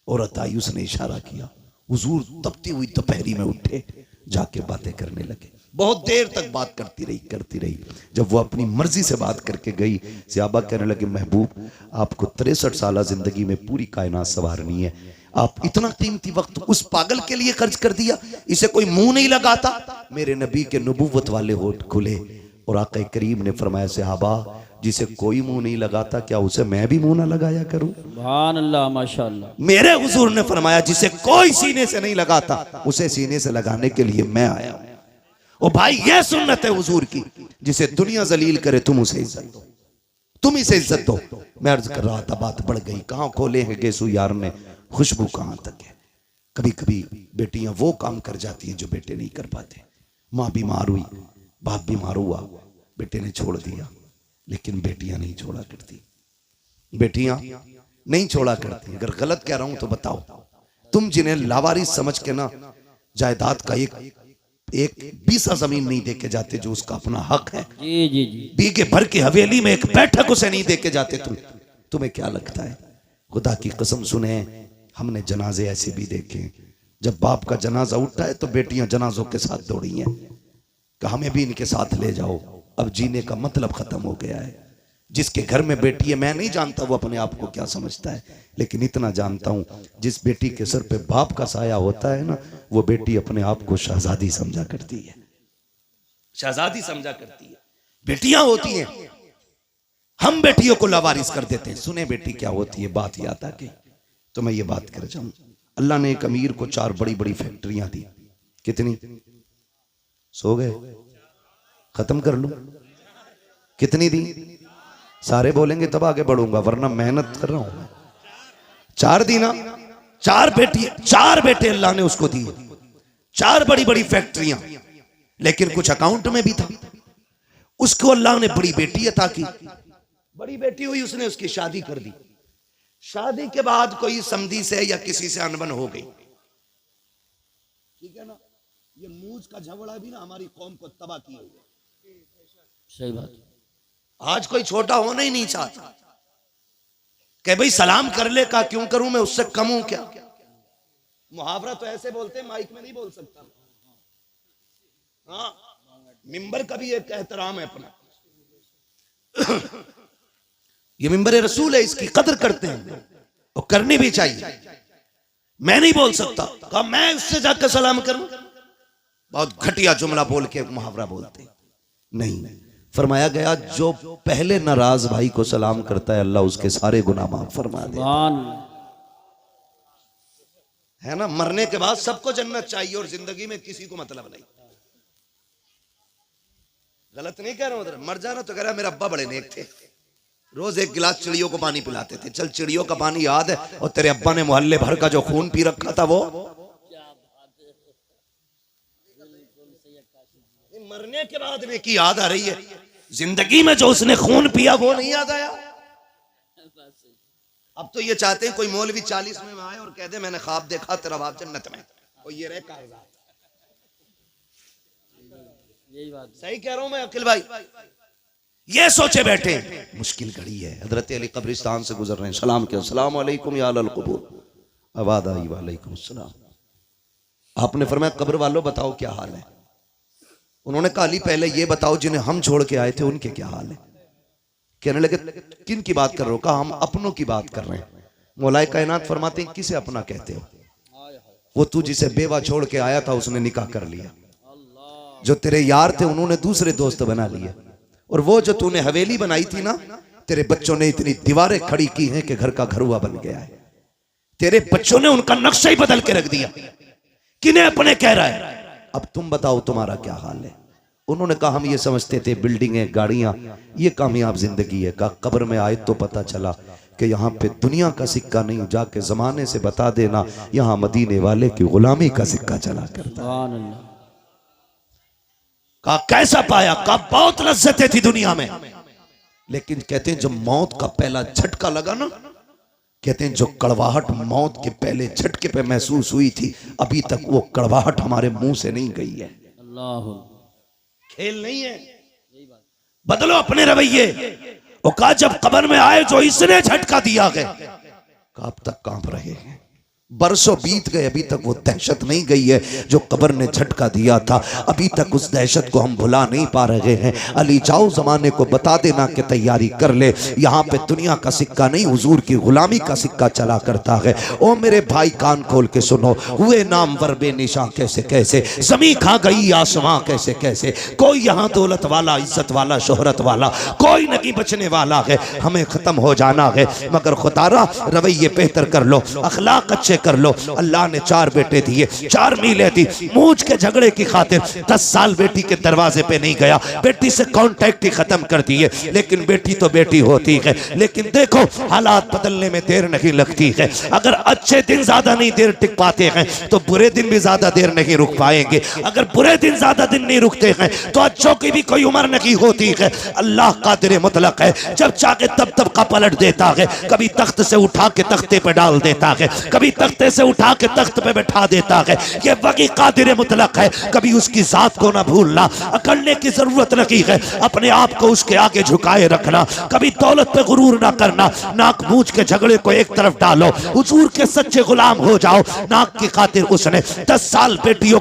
औरत आई, उसने इशारा किया, हुजूर तपती हुई दोपहरी में उठे, जाके बातें करने लगे। बहुत देर तक बात करती रही। जब वो अपनी मर्जी से बात करके गई, सहाबा कहने लगे महबूब आपको 63 साल जिंदगी में पूरी कायनात संवारनी है, आप इतना कीमती वक्त उस पागल के लिए खर्च कर दिया, इसे कोई मुंह नहीं लगाता। मेरे नबी के नबूवत वाले होठ खुले और आका करीम ने फरमाया सहाबा जिसे कोई मुंह नहीं लगाता क्या उसे मैं भी मुंह ना लगाया करूं। सुभान अल्लाह, माशाअल्लाह। मेरे हुजूर ने फरमाया जिसे कोई सीने से नहीं लगाता उसे सीने से लगाने के लिए मैं आया हूं। ओ भाई ये सुन्नत है हुजूर की, जिसे दुनिया जलील करे तुम उसे इज्जत दो, तुम इसे इज्जत दो। मैं अर्ज कर रहा था, बात बढ़ गई। कहां खोले हैं गेसू यार ने, खुशबू कहां तक है। कभी कभी बेटियां वो काम कर जाती हैं जो बेटे नहीं कर पाते। माँ बीमार हुई, बाप बीमार हुआ, बेटे ने छोड़ दिया, लेकिन बेटियां नहीं छोड़ा करती, बेटियां नहीं छोड़ा करती। अगर गलत कह रहा हूं तो बताओ, तुम जिन्हें लावारिस समझ के ना जायदाद का एक बीसा जमीन नहीं देके जाते जो उसका अपना हक है, जी जी जी, बीघे भर की हवेली में एक बैठक उसे नहीं देके जाते, तुम्हें क्या लगता है? खुदा की कसम सुने, हमने जनाजे ऐसे भी देखे, जब बाप का जनाजा उठता है तो बेटियां जनाजों के साथ दौड़ी हैं कि हमें भी इनके साथ ले जाओ। अब जीने का मतलब खत्म हो गया है। जिसके घर में बेटी है, मैं नहीं जानता वो अपने आप को क्या समझता है, लेकिन इतना जानता हूं जिस बेटी के सर पे बाप का साया होता है ना, वो बेटी अपने आप को शहजादी समझा करती है, शहजादी समझा करती है। बेटियां होती हैं, हम बेटियों को लावारिस कर देते हैं। सुने बेटी क्या होती है, बात याद आ गई तो मैं ये बात कर जाऊं। अल्लाह ने एक अमीर को 4 बड़ी बड़ी फैक्ट्रियां दी। कितनी? सो गए? खत्म कर लूं? कितनी दी? सारे बोलेंगे तब आगे बढ़ूंगा, वरना मेहनत कर रहा हूं। 4 दी ना? 4 बेटे अल्लाह ने उसको दिए, 4 बड़ी बड़ी फैक्ट्रियां, लेकिन कुछ अकाउंट में भी था। उसको अल्लाह ने बड़ी बेटी अता की। बड़ी बेटी हुई, उसने उसकी शादी कर दी। शादी के बाद कोई समधी से या किसी से अनबन हो गई, ठीक है ना? ये मूंछ का झगड़ा भी ना हमारी कौम को तबाह किया हुआ। सही बात। आज कोई छोटा होना ही नहीं चाहता कि भाई सलाम कर ले का क्यों करूं, मैं उससे कम हूं क्या? मुहावरा तो ऐसे बोलते हैं, माइक में नहीं बोल सकता। हाँ, मिंबर का भी एक एहतराम है अपना। ये मिंबर रसूल है, इसकी कदर करते हैं और करनी भी चाहिए। मैं नहीं बोल सकता, कहा मैं उससे जाकर सलाम करूं। बहुत घटिया जुमला बोल के मुहावरा बोलते नहीं। फरमाया गया जो पहले नाराज भाई को सलाम करता है अल्लाह उसके सारे गुनाह माफ फरमा दे, है ना? मरने के बाद सबको जन्नत चाहिए और जिंदगी में किसी को मतलब नहीं। गलत नहीं कह रहा हूं, मर जाना तो कह रहा मेरा अब्बा बड़े नेक थे, रोज 1 गिलास चिड़ियों को पानी पिलाते थे। चल चिड़ियों का पानी याद है, और तेरे अब्बा ने मोहल्ले भर का जो खून पी रखा था वो मरने के बाद में की याद आ रही है। जिंदगी में जो उसने खून पिया वो नहीं याद आया। अब तो ये चाहते हैं कोई मौलवी 40 में आए और कह दे मैंने ख्वाब देखा तेरा बाप जन्नत में, और ये रहे कागजात। यही बात सही कह रहा हूं मैं अकिल भाई? ये सोचे बैठे मुश्किल घड़ी है। हजरत अली कब्रिस्तान से गुजर रहे हैं, सलाम किया, अस्सलाम वालेकुम या अहल क़ुबूर। आवाज़ आई वालेकुम अस्सलाम। आपने फरमाया कब्र वालों बताओ क्या हाल है? उन्होंने कहा अली पहले ये बताओ जिन्हें हम छोड़ के आए थे उनके क्या हाल है? कहने लगे किन की बात कर रहे हो? कहा हम अपनों की बात कर रहे हैं। मौलाए कायनात फरमाते हैं किसे अपना कहते हो? वो तू जिसे बेवा छोड़ के आया था उसने निकाह कर लिया, जो तेरे यार थे उन्होंने दूसरे दोस्त बना लिए, और वो जो तूने हवेली बनाई थी ना, तेरे बच्चों ने इतनी दीवारें खड़ी की हैं कि घर का घरुआ बन गया है। तेरे बच्चों ने उनका नक्शा ही बदल के रख दिया। किन्हें अपने कह रहा है? अब तुम बताओ तुम्हारा क्या हाल है? उन्होंने कहा हम ये समझते थे बिल्डिंगें गाड़ियां ये कामयाब जिंदगी है। कहा कब्र में आए तो पता चला कि यहाँ पे दुनिया का सिक्का नहीं, जाके जमाने से बता देना यहाँ मदीने वाले की गुलामी का सिक्का चला करता। कहा कैसा पाया? कहा बहुत लज्जतें थी दुनिया में, लेकिन कहते हैं जब मौत का पहला झटका लगा ना, कहते हैं जो कड़वाहट मौत के पहले झटके पे महसूस हुई थी अभी तक वो कड़वाहट हमारे मुंह से नहीं गई है। अल्लाह, खेल नहीं है। बदलो अपने रवैये। वो कहा जब कब्र में आए जो इसने झटका दिया गया, कब तक कांप रहे हैं? बरसों बीत गए अभी तक वो दहशत नहीं गई है जो कब्र ने झटका दिया था। अभी तक उस दहशत को हम भुला नहीं पा रहे हैं। अली जाओ जमाने को बता देना कि तैयारी कर ले, यहाँ पे दुनिया का सिक्का नहीं हुजूर की गुलामी का सिक्का चला करता है। ओ मेरे भाई कान खोल के सुनो, हुए नामवर बेनिशां कैसे कैसे, जमी खा गई आसमां कैसे कैसे। कोई यहाँ दौलत वाला, इज्जत वाला, शोहरत वाला कोई नहीं बचने वाला है। हमें खत्म हो जाना है, मगर खुदारा रवैये बेहतर कर लो, अखलाक अच्छे कर लो। अल्लाह ने 4 बेटे दिए, 4 मीलें दी। मूंछ के झगड़े की खातिर 10 साल बेटी के दरवाजे पे नहीं गया, बेटी से कांटेक्ट ही खत्म कर दिए। लेकिन बेटी तो बेटी होती है। लेकिन देखो हालात बदलने में देर नहीं लगती है। अगर अच्छे दिन ज्यादा नहीं देर टिक पाते हैं तो बुरे दिन भी ज्यादा देर नहीं रुक पाएंगे। अगर बुरे दिन ज्यादा दिन नहीं रुकते हैं तो अच्छों की भी कोई उम्र नहीं होती है। अल्लाह कादिर मुतलक है, जब चाहे तब तबका पलट देता है। कभी तख्त से उठा के तख्ते पे डाल देता है, कभी तख्ते से उठा के तख्त पे बैठा देता है। ये वही कादिर मुतलक है। कभी उसकी जात को ना भूलना, अकड़ने की जरूरत नहीं है, अपने आप को उसके आगे झुकाए रखना। कभी दौलत पे गुरूर ना करना, नाक मूंछ के झगड़े को एक तरफ डालो, हुजूर के सच्चे गुलाम हो जाओ। नाक की खातिर उसने 10 साल बेटी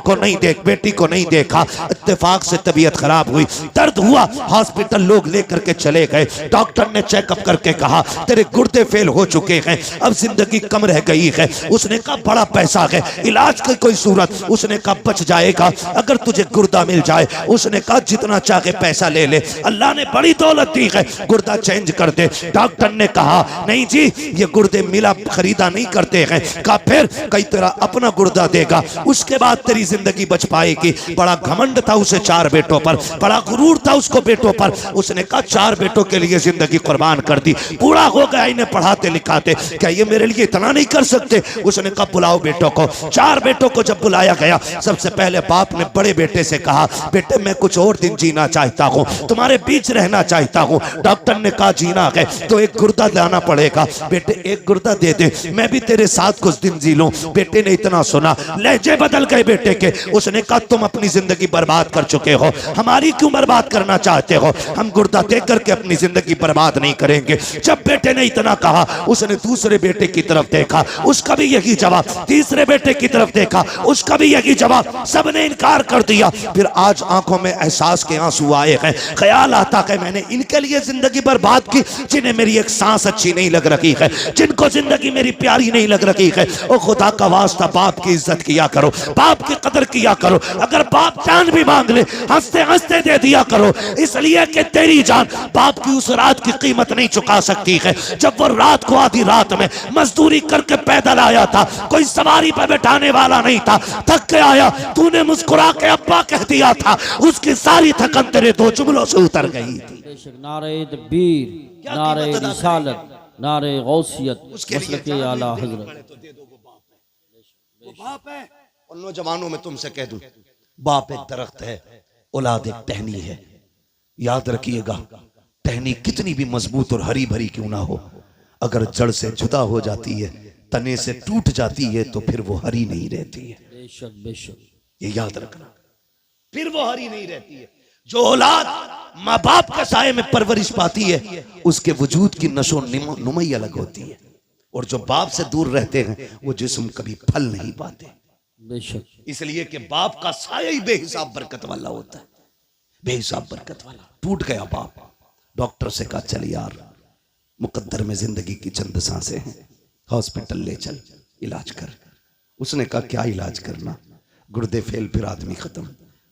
को नहीं देखा। इत्तेफाक से तबीयत खराब हुई, दर्द हुआ, हॉस्पिटल लोग लेकर के चले गए। डॉक्टर ने चेकअप करके कहा तेरे गुर्दे फेल हो चुके हैं, अब जिंदगी कम रह गई है। उसने कहा बड़ा पैसा है, इलाज की कोई सूरत? उसने कहा बच जाएगा अगर तुझे गुर्दा मिल जाए। उसने कहा जितना चाहे पैसा ले ले, अल्लाह ने बड़ी दौलत दी है, गुर्दा चेंज कर दे। डॉक्टर ने कहा नहीं जी, ये गुर्दे मिला खरीदा नहीं करते हैं। कहा फिर? कई तेरा अपना गुर्दा देगा, उसके बाद तेरी जिंदगी बच पाएगी। बड़ा घमंड था उसे 4 बेटों पर, बड़ा गुरूर था उसको बेटों पर। उसने कहा 4 बेटों के लिए जिंदगी कुर्बान कर दी, पूरा हो गया इन्हें पढ़ाते लिखाते, क्या ये मेरे लिए इतना नहीं कर सकते? उसने कहा बुलाओ बेटों को। 4 बेटों को जब बुलाया गया, सबसे पहले बाप ने बड़े बेटे से कहा बेटे मैं कुछ और दिन जीना चाहता हूँ, तुम्हारे बीच रहना चाहता हूँ। डॉक्टर ने कहा जीना है तो एक गुर्दा लाना पड़ेगा। बेटे एक गुर्दा दे दे, मैं भी तेरे साथ कुछ दिन जी लूं। बेटे ने इतना सुना, लहजे बदल गए बेटे के। उसने कहा तुम अपनी जिंदगी बर्बाद कर चुके हो, हमारी क्यों बर्बाद करना चाहते हो? हम गुर्दा दे करके अपनी जिंदगी बर्बाद नहीं करेंगे। जब बेटे ने इतना कहा, उसने दूसरे बेटे की तरफ देखा, उसका भी यही जवाब। तीसरे बेटे की तरफ देखा, उसका भी यही जवाब। सबने इनकार कर दिया। फिर आज आंखों में एहसास के आंसू आए हैं। ख्याल आता है मैंने इनके लिए जिंदगी बर्बाद की जिन्हें मेरी एक सांस अच्छी नहीं लग रही है, जिनको जिंदगी मेरी प्यारी नहीं लग रही है। ओ खुदा का वास्ता बाप की इज्जत किया करो, बाप की कदर किया करो। अगर बाप जान भी मांग ले, हंसते हंसते दे दिया करो, इसलिए कि तेरी जान बाप की उस रात की कीमत नहीं चुका सकती है जब वो रात को आधी रात में मजदूरी करके पैदल आया था, कोई सवारी पर बैठाने वाला नहीं था, थक के आया, तूने मुस्कुरा के अब्बा कह दिया था, उसकी सारी थकन तेरे 2 जुमलों से उतर गई थी। नारे तकबीर, नारे रिसालत, नारे गौसियत, मसलक आला हजरत। वो बाप है। और नौजवानों में तुमसे कह दूं, बाप एक दरख्त है, औलाद एक टहनी है। याद रखिएगा, टहनी कितनी भी मजबूत और हरी भरी क्यों ना हो, अगर जड़ से जुदा हो जाती है, तने से टूट जाती है, तो फिर वो हरी नहीं रहती है। बेशक बेशक, ये याद रखना, फिर वो हरी नहीं रहती है। जो औलाद माँ बाप के साये में परवरिश पाती है, उसके वजूद की नशो नुमाई अलग होती है। और जो बाप से दूर रहते हैं, वो जिस्म कभी फल नहीं पाते। बेशक, इसलिए कि बाप का साया ही बेहिसाब बरकत वाला होता है, बेहिसाब बरकत वाला। टूट गया बाप, डॉक्टर से कहा चल यार, मुकद्दर में जिंदगी की चंद सांसें हैं, हॉस्पिटल ले चल, इलाज कर। उसने कहा क्या इलाज करना? गुर्दे फेल, फिर आदमी खत्म।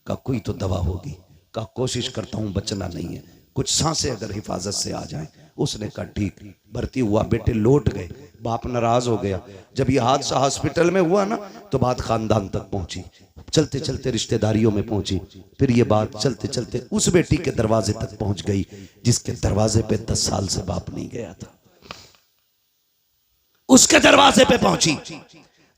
का कोई तो दवा होगी। का कोशिश करता हूं, बचना नहीं है, कुछ सांसें अगर हिफाजत से आ जाएं। उसने कहा ठीक। भर्ती हुआ, बेटे लौट गए। बाप नाराज हो गया। जब ये हादसा हॉस्पिटल में हुआ ना, तो बात खानदान तक पहुंची, चलते चलते रिश्तेदारियों में पहुंची, फिर ये बात चलते चलते उस बेटी के दरवाजे तक पहुंच गई जिसके दरवाजे पे 10 साल से बाप नहीं गया था। उसके दरवाजे पे पहुंची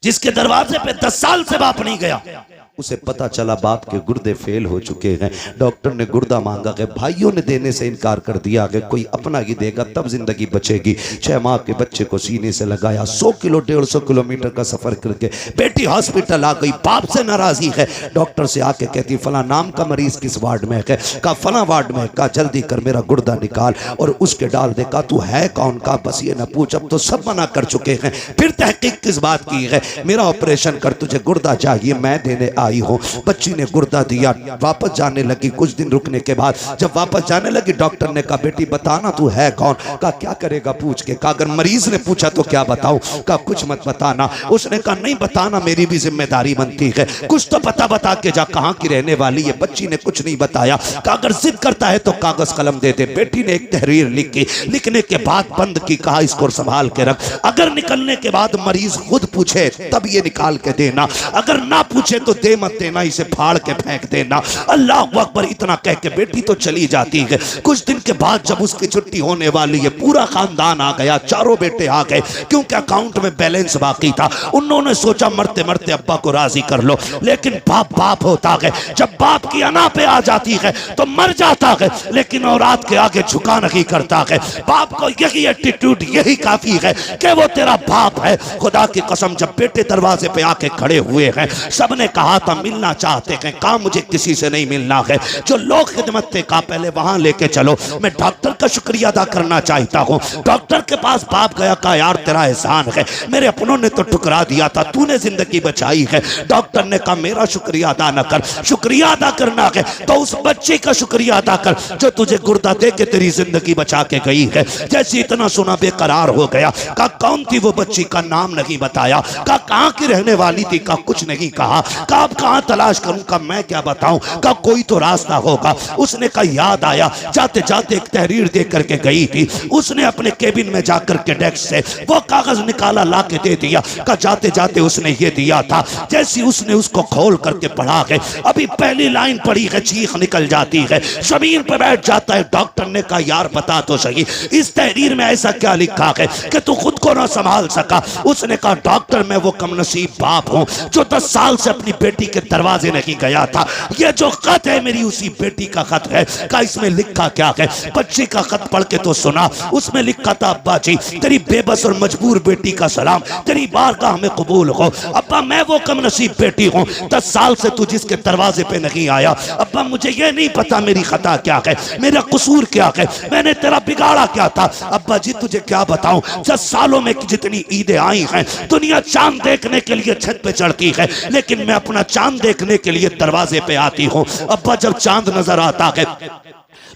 जिसके दरवाजे पे 10 साल से बाप नहीं गया। उसे पता चला बाप के गुर्दे फेल हो चुके हैं। डॉक्टर ने गुर्दा मांगा है, भाइयों ने देने से इनकार कर दिया कि कोई अपना ही देगा तब जिंदगी बचेगी। 6 माह के बच्चे को सीने से लगाया, 100 किलो 150 किलोमीटर का सफर करके बेटी हॉस्पिटल आ गई। बाप से नाराजी है, डॉक्टर से आके कहती फला नाम का मरीज किस वार्ड में है? कहा फला वार्ड में। कहा जल्दी कर मेरा गुर्दा निकाल और उसके डाल दे। कहा तू है कौन? का बस ये न पूछ, अब तो सब मना कर चुके हैं। फिर तहकीक किस बात की है? मेरा ऑपरेशन कर, तुझे गुर्दा चाहिए, मैं देने आई हो। बच्ची ने गुर्दा दिया, वापस जाने लगी। कुछ दिन रुकने के बाद जब वापस जाने लगी, डॉक्टर ने कहा बेटी बताना तू है कौन? कहा क्या करेगा पूछ के? कहा अगर मरीज ने पूछा तो क्या बताऊं? कहा कुछ मत बताना। उसने कहा नहीं बताना मेरी भी जिम्मेदारी बनती है, कुछ तो बता के जा, कहां की रहने वाली है? बच्ची ने कुछ नहीं बताया। कहा अगर जिद करता है तो कागज कलम दे दे। बेटी ने एक तहरीर लिखी, लिखने के बाद बंद की, कहा इसको संभाल के रख, अगर निकलने के बाद मरीज खुद पूछे तब ये निकाल के देना, अगर ना पूछे तो दे मत देना, इसे फाड़ के फेंक देना। अल्लाह अकबर इतना कह के बेटी तो चली जाती है। कुछ दिन के बाद जब उसकी छुट्टी होने वाली है, पूरा खानदान आ गया, चारों बेटे आ गए, क्योंकि अकाउंट में बैलेंस बाकी था। उन्होंने सोचा मरते मरते अब्बा को राजी कर लो, लेकिन बाप होता है, जब बाप की अना पे आ जाती है तो मर जाता है, लेकिन औलाद के आगे झुका नहीं करता है। बाप को यही एटीट्यूड, यही काफी है कि वो तेरा बाप है। खुदा की कसम जब बेटे दरवाजे पे आके खड़े हुए हैं, सबने कहा था मिलना चाहते हैं, कहा मुझे किसी से नहीं मिलना है, जो लोग खिदमत थे कहा पहले वहां लेके चलो। मैं डॉक्टर का शुक्रिया अदा करना चाहता हूँ। डॉक्टर के पास बाप गया, कहा यार तेरा एहसान है, मेरे अपनों ने तो ठुकरा दिया था, तूने जिंदगी बचाई है। डॉक्टर ने कहा मेरा शुक्रिया अदा न कर, शुक्रिया अदा करना है तो उस बच्चे का शुक्रिया अदा कर जो तुझे गुर्दा दे के तेरी जिंदगी बचा के गई है। जैसे इतना सुना बेकरार हो गया। कहा कौन थी वो बच्ची, का नाम नहीं बताया। कहा कहाँ की रहने वाली थी, का कुछ नहीं कहा। कहा अब कहाँ तलाश करूं, का मैं क्या बताऊं, का कोई तो रास्ता होगा। उसने कहा याद आया, जाते जाते एक तहरीर दे करके गई थी। उसने अपने केबिन में जाकर के डेस्क से वो कागज निकाला, ला के दे दिया। का जाते जाते उसने ये दिया था। जैसी उसने उसको खोल करके पढ़ा है, अभी पहली लाइन पढ़ी है, चीख निकल जाती है, जमीन पर बैठ जाता है। डॉक्टर ने कहा यार बता तो सही, इस तहरीर में ऐसा क्या लिखा है कि तू खुद को ना संभाल सका। उसने कहा डॉक्टर मैं वो कमनसीब बाप हूं जो 10 साल से अपनी बेटी के दरवाजे नहीं गया था। ये जो खत है मेरी उसी बेटी का खत है। कहा इसमें लिखा क्या है। बच्ची का खत पढ़ के तो सुना। उसमें लिखा था अब्बा जी तेरी बेबस और मजबूर बेटी का सलाम, तेरी बारगाह में कबूल हो। अब्बा मैं वो कमनसीब बेटी हूँ 10 साल से तू जिसके दरवाजे पे नहीं आया। अब्बा मुझे ये नहीं पता मेरी खता क्या है, मेरा कसूर क्या है, मैंने तेरा बिगाड़ा क्या था। अब्बा जी तुझे क्या बताऊं, 10 सालों में जितनी ईदें आई हैं, दुनिया चांद देखने के लिए छत पे चढ़ती है, लेकिन मैं अपना चांद देखने के लिए दरवाजे पे आती हूँ। अब्बा जब चांद नजर आता है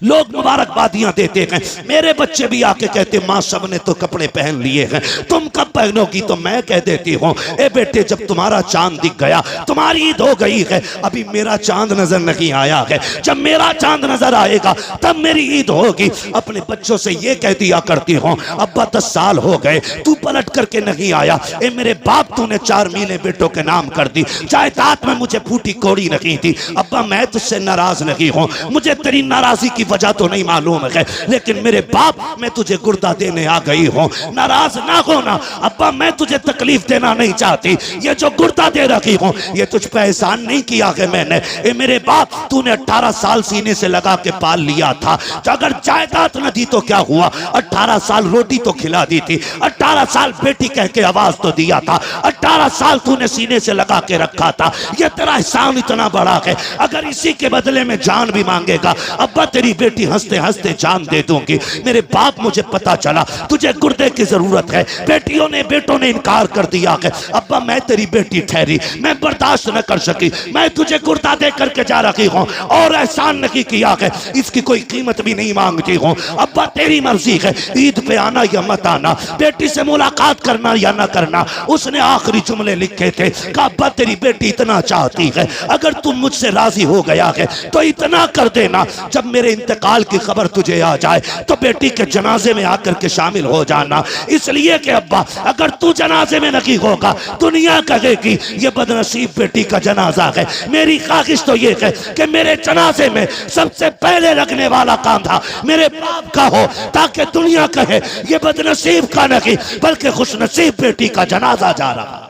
लोग मुबारकबादियां देते हैं, मेरे बच्चे भी आके कहते माँ सब ने तो कपड़े पहन लिए हैं, तुम कब पहनोगी। तो मैं कह देती हूँ ए बेटे जब तुम्हारा चांद दिख गया, तुम्हारी ईद हो गई है, अभी मेरा चांद नजर नहीं आया है, जब मेरा चांद नजर आएगा तब मेरी ईद होगी। अपने बच्चों से ये कह दिया करती हूँ अब्बा 10 साल हो गए तू पलट करके नहीं आया, ए मेरे बाप तूने 4 मीले बेटों के नाम कर दी, जायदाद में मुझे फूटी कौड़ी नहीं थी। अब्बा मैं तुझसे नाराज नहीं हूँ, मुझे तेरी नाराजगी की वजह तो नहीं मालूम है, लेकिन मेरे बाप मैं तुझे गुर्दा देने आ गई हूँ, नाराज ना होना। अब्बा मैं तुझे तकलीफ देना नहीं चाहती, ये जो गुर्दा दे रखी हूँ ये तुझ पे एहसान नहीं किया है मैंने। ए मेरे बाप तूने 18 साल सीने से लगा के पाल लिया था, तो अगर जायदाद न दी तो क्या हुआ, 18 साल रोटी तो खिला दी थी, 18 साल बेटी कह के आवाज तो दिया था, 18 साल तूने सीने से लगा के रखा था, ये तेरा एहसान इतना बड़ा है, अगर इसी के बदले में जान भी मांगेगा अब्बा तेरी बेटी हंसते हंसते जान दे दूंगी। मेरे बाप मुझे पता चला तुझे गुर्दे की जरूरत है, बेटियों ने बेटों ने इनकार कर दिया है, अब्बा मैं तेरी बेटी ठहरी, मैं बर्दाश्त न कर सकी, मैं तुझे गुर्दा दे करके जा रही हूँ और एहसान नहीं किया है, इसकी कोई कीमत भी नहीं मांगती हूँ। अब्बा तेरी मर्जी है, ईद पे आना या मत आना, बेटी से मुलाकात करना या ना करना। उसने आखिरी जुमले लिखे थे कि अब्बा तेरी बेटी इतना चाहती है, अगर तुम मुझसे राजी हो गया है तो इतना कर देना, जब मेरे इंतकाल की खबर तुझे आ जाए तो बेटी के जनाजे में आकर के शामिल हो जाना, इसलिए कि अब्बा अगर तू जनाजे में नहीं होगा दुनिया कहेगी ये बदनसीब बेटी का जनाजा है। मेरी ख्वाहिश तो ये है कि मेरे जनाजे में सबसे पहले लगने वाला कांधा मेरे बाप का हो, ताकि दुनिया कहे ये बदनसीब का नहीं बल्कि खुशनसीब बेटी का जनाजा जा रहा।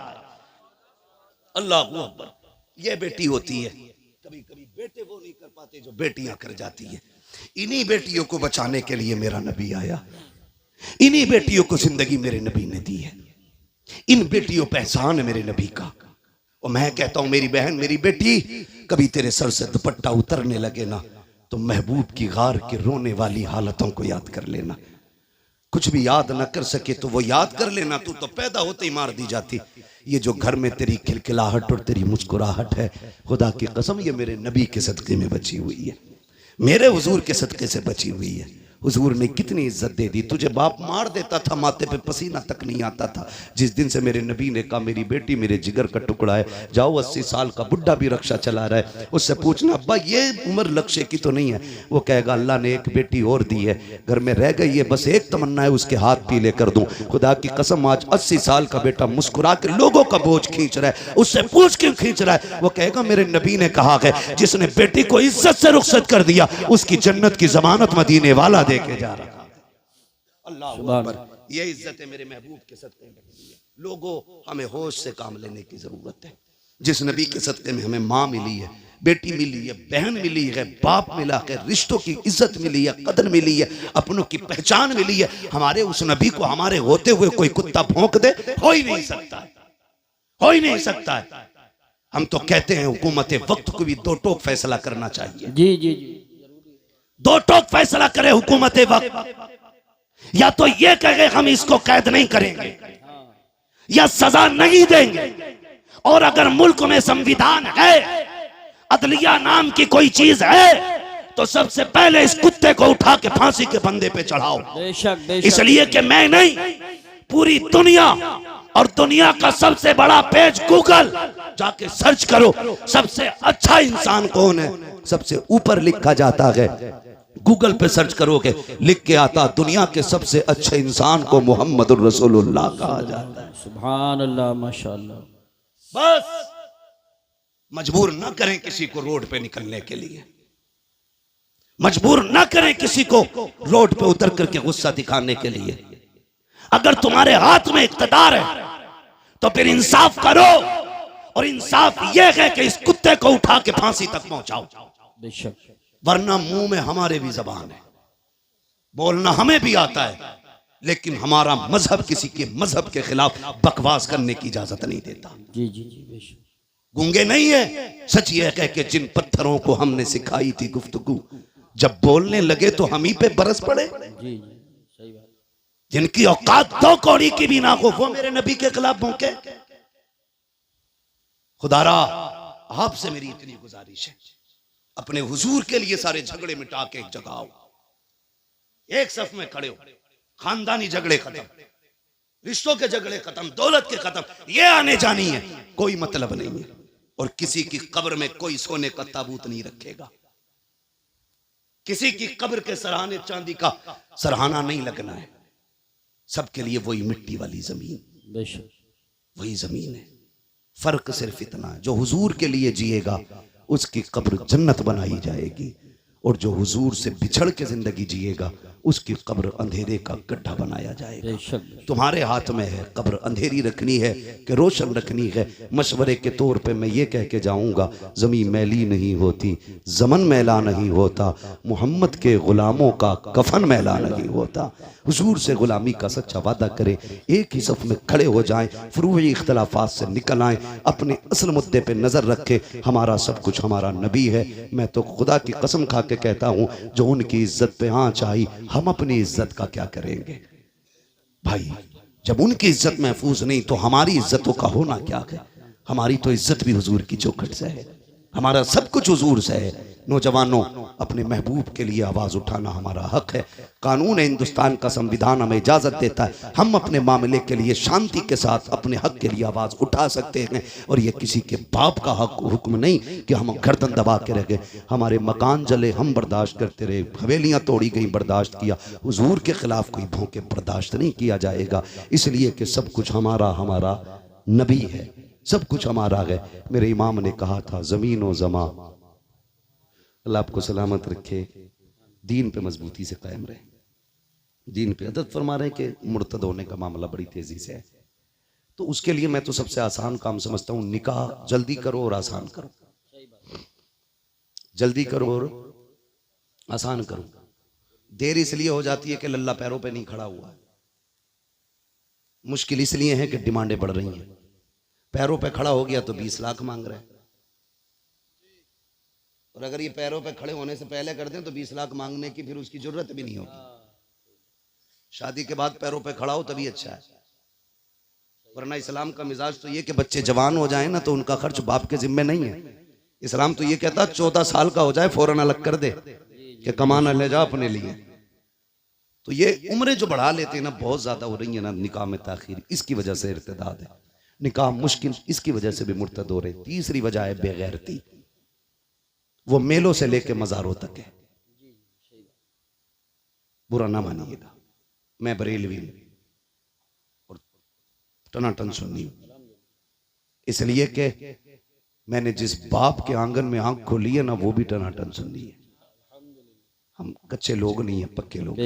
अल्लाह अकबर। ये बेटी होती है, कभी कभी बेटे वो नहीं कर पाते जो बेटियां कर जाती है। इन्हीं बेटियों को बचाने के लिए मेरा नबी आया, इन्हीं बेटियों को जिंदगी मेरे नबी ने दी है, इन बेटियों पे एहसान है मेरे नबी का। और मैं कहता हूं मेरी बहन मेरी बेटी कभी तेरे सर से दुपट्टा उतरने लगे ना तो महबूब की गार के रोने वाली हालतों को याद कर लेना, कुछ भी याद न कर सके तो वो याद कर लेना, तू तो पैदा होते ही मार दी जाती। ये जो घर में तेरी खिलखिलाहट और तेरी मुस्कुराहट है, खुदा की कसम ये मेरे नबी के सदके में बची हुई है, मेरे हुजूर के सदके से बची हुई है। हुजूर ने कितनी इज्जत दे दी, तुझे बाप मार देता था माथे पे पसीना तक नहीं आता था। जिस दिन से मेरे नबी ने कहा मेरी बेटी मेरे जिगर का टुकड़ा है, जाओ 80 साल का बुढ़ा भी रक्षा चला रहा है उससे पूछना अब्बा ये उम्र लक्ष्य की तो नहीं है, वो कहेगा अल्लाह ने एक बेटी और दी है, घर में रह गई है, बस एक तमन्ना है उसके हाथ पीले कर दूं। खुदा की कसम आज 80 साल का बेटा मुस्कुरा के लोगों का बोझ खींच रहा है, उससे पूछ क्यों खींच रहा है, वो कहेगा मेरे नबी ने कहा है जिसने बेटी को इज्जत से रुखसत कर दिया उसकी जन्नत की जमानत मदीने वाला देके जा रहा। अल्लाह अकबर। ये इज्जत है मेरे महबूब के सदके में। लोगों हमें होश से काम लेने की जरूरत है। जिस नबी के सदके में हमें माँ मिली है, बेटी मिली है, बहन मिली है, बाप मिला है, रिश्तों की इज्जत मिली है, कदर मिली है, अपनों की पहचान मिली है, हमारे उस नबी को हमारे होते हुए कोई कुत्ता भौंक दे हो ही नहीं सकता, हो ही नहीं सकता है। हम तो कहते हैं हुकूमत वक्त को भी दो टोक फैसला करना चाहिए। जी जी जी, दो टोक फैसला करे हुकूमत वक्त, या तो ये कहे हम इसको कैद नहीं करेंगे या सजा नहीं देंगे, और अगर मुल्क में संविधान है, अदलिया नाम की कोई चीज है, तो सबसे पहले इस कुत्ते को उठा के फांसी के फंदे पे चढ़ाओ। बेशक बेशक। इसलिए कि मैं नहीं, पूरी दुनिया, और दुनिया का सबसे बड़ा पेज गूगल, जाके सर्च करो सबसे अच्छा इंसान कौन है, सबसे ऊपर लिखा जाता है। गूगल पे सर्च करोगे लिख के आता दुनिया के सबसे अच्छे इंसान को मोहम्मद रसूलुल्लाह कहा जाता है। सुभान अल्लाह, माशाअल्लाह। बस मजबूर न करें किसी को रोड पे निकलने के लिए, मजबूर न करें किसी को रोड पे उतर करके गुस्सा दिखाने के लिए। अगर तुम्हारे हाथ में इख्तिदार है तो फिर इंसाफ करो, और इंसाफ यह है कि इस कुत्ते को उठा के फांसी तक पहुंचाओ। बेशक। वरना मुंह में हमारे भी जबान है, बोलना हमें भी आता है, लेकिन हमारा मजहब किसी के मजहब के खिलाफ बकवास करने की इजाजत नहीं देता। जी जी जी, बेशक। गूंगे नहीं है, सच ये कह के जिन पत्थरों को हमने सिखाई थी गुफ्तगू, जब बोलने लगे तो हम ही पे बरस पड़े। जी जी, सही बात। जिनकी औकात दो कौड़ी की भी ना हो, वो मेरे नबी के खिलाफ भौंके। खुदारा आपसे मेरी इतनी गुजारिश है, अपने हुजूर के लिए सारे झगड़े मिटा के एक जगह आओ, एक सफ में खड़े हो। खानदानी झगड़े खत्म, रिश्तों के झगड़े खत्म, दौलत के खत्म, ये आने जानी है, कोई मतलब नहीं है। और किसी की कब्र में कोई सोने का ताबूत नहीं रखेगा, किसी की कब्र के सरहाने चांदी का सरहाना नहीं लगना है। सबके लिए वही मिट्टी वाली जमीन, बेशक वही जमीन है। फर्क सिर्फ इतना है, जो हुजूर के लिए जिएगा उसकी कब्र जन्नत बनाई जाएगी, और जो हुजूर से बिछड़ के जिंदगी जिएगा उसकी कब्र अंधेरे का गड्ढा बनाया जाएगा। बेशक। तुम्हारे हाथ में है, कब्र अंधेरी रखनी है कि रोशन रखनी है। मशवरे के तौर पे मैं ये कह के जाऊंगा, ज़मीन मैली नहीं होती, ज़मन मैला नहीं होता, मोहम्मद के गुलामों का कफन मैला नहीं होता। हुजूर से गुलामी का सच्चा वादा करें, एक ही सफ में खड़े हो जाएं, फरूई इख्तलाफात से निकल आएं, अपने असल मुद्दे पे नजर रखें। हमारा सब कुछ हमारा नबी है। मैं तो खुदा की कसम खा के कहता हूं, जो उनकी इज्जत पे आंच आई, हम अपनी इज्जत का क्या करेंगे भाई? जब उनकी इज्जत महफूज नहीं तो हमारी इज्जतों का होना क्या है? हमारी तो इज्जत भी हुजूर की चौखट से है, हमारा सब कुछ हुजूर से है। नौजवानों, अपने महबूब के लिए आवाज उठाना हमारा हक है। कानून हिंदुस्तान का, संविधान हमें इजाजत देता है, हम अपने मामले के लिए शांति के साथ अपने हक के लिए आवाज उठा सकते हैं। और ये किसी के बाप का हक हुक्म नहीं कि हम गर्दन दबा के रह गए। हमारे मकान जले हम बर्दाश्त करते रहे, हवेलियां तोड़ी गई बर्दाश्त किया, हुजूर के खिलाफ कोई भौंके बर्दाश्त नहीं किया जाएगा। इसलिए कि सब कुछ हमारा हमारा नबी है, सब कुछ हमारा है। मेरे इमाम ने कहा था, जमीन व जमा, अल्लाह आपको सलामत रखे, दीन पे मजबूती से कायम रहे। दीन पे अदद फरमा रहे कि मुर्तद होने का मामला बड़ी तेजी से है, तो उसके लिए मैं तो सबसे आसान काम समझता हूँ, निकाह जल्दी करो और आसान करो, जल्दी करो और आसान करो। देर इसलिए हो जाती है कि लल्ला पैरों पे नहीं खड़ा हुआ है, मुश्किल इसलिए है कि डिमांडें बढ़ रही हैं। पैरों पे खड़ा हो गया तो 20 लाख मांग रहे हैं, और अगर ये पैरों पे खड़े होने से पहले कर दें तो 20 लाख मांगने की फिर उसकी जरूरत भी नहीं होगी। शादी के बाद पैरों पे खड़ा हो तभी अच्छा है, वरना इस्लाम का मिजाज तो ये कि बच्चे जवान हो जाए ना तो उनका खर्च बाप के जिम्मे नहीं है। इस्लाम तो ये कहता 14 साल का हो जाए फौरन अलग कर दे कि कमाना ले जा अपने लिए। तो ये उम्रें जो बढ़ा लेते हैं ना, बहुत ज्यादा हो रही है ना निकाह में ताखीर, इसकी वजह से इर्तिदाद है। निकाह मुश्किल इसकी वजह से भी मुर्तद हो रहे। तीसरी वजह है बेगैरती, वो मेलों से लेके मज़ारों तक है। बुरा ना मानिएगा, मैं बरेलवी और टनाटन सुन्नी हूं, इसलिए कि मैंने जिस बाप के आंगन में आंख खोली है ना, वो भी टनाटन सुन्नी है। हम कच्चे लोग नहीं है, पक्के लोग।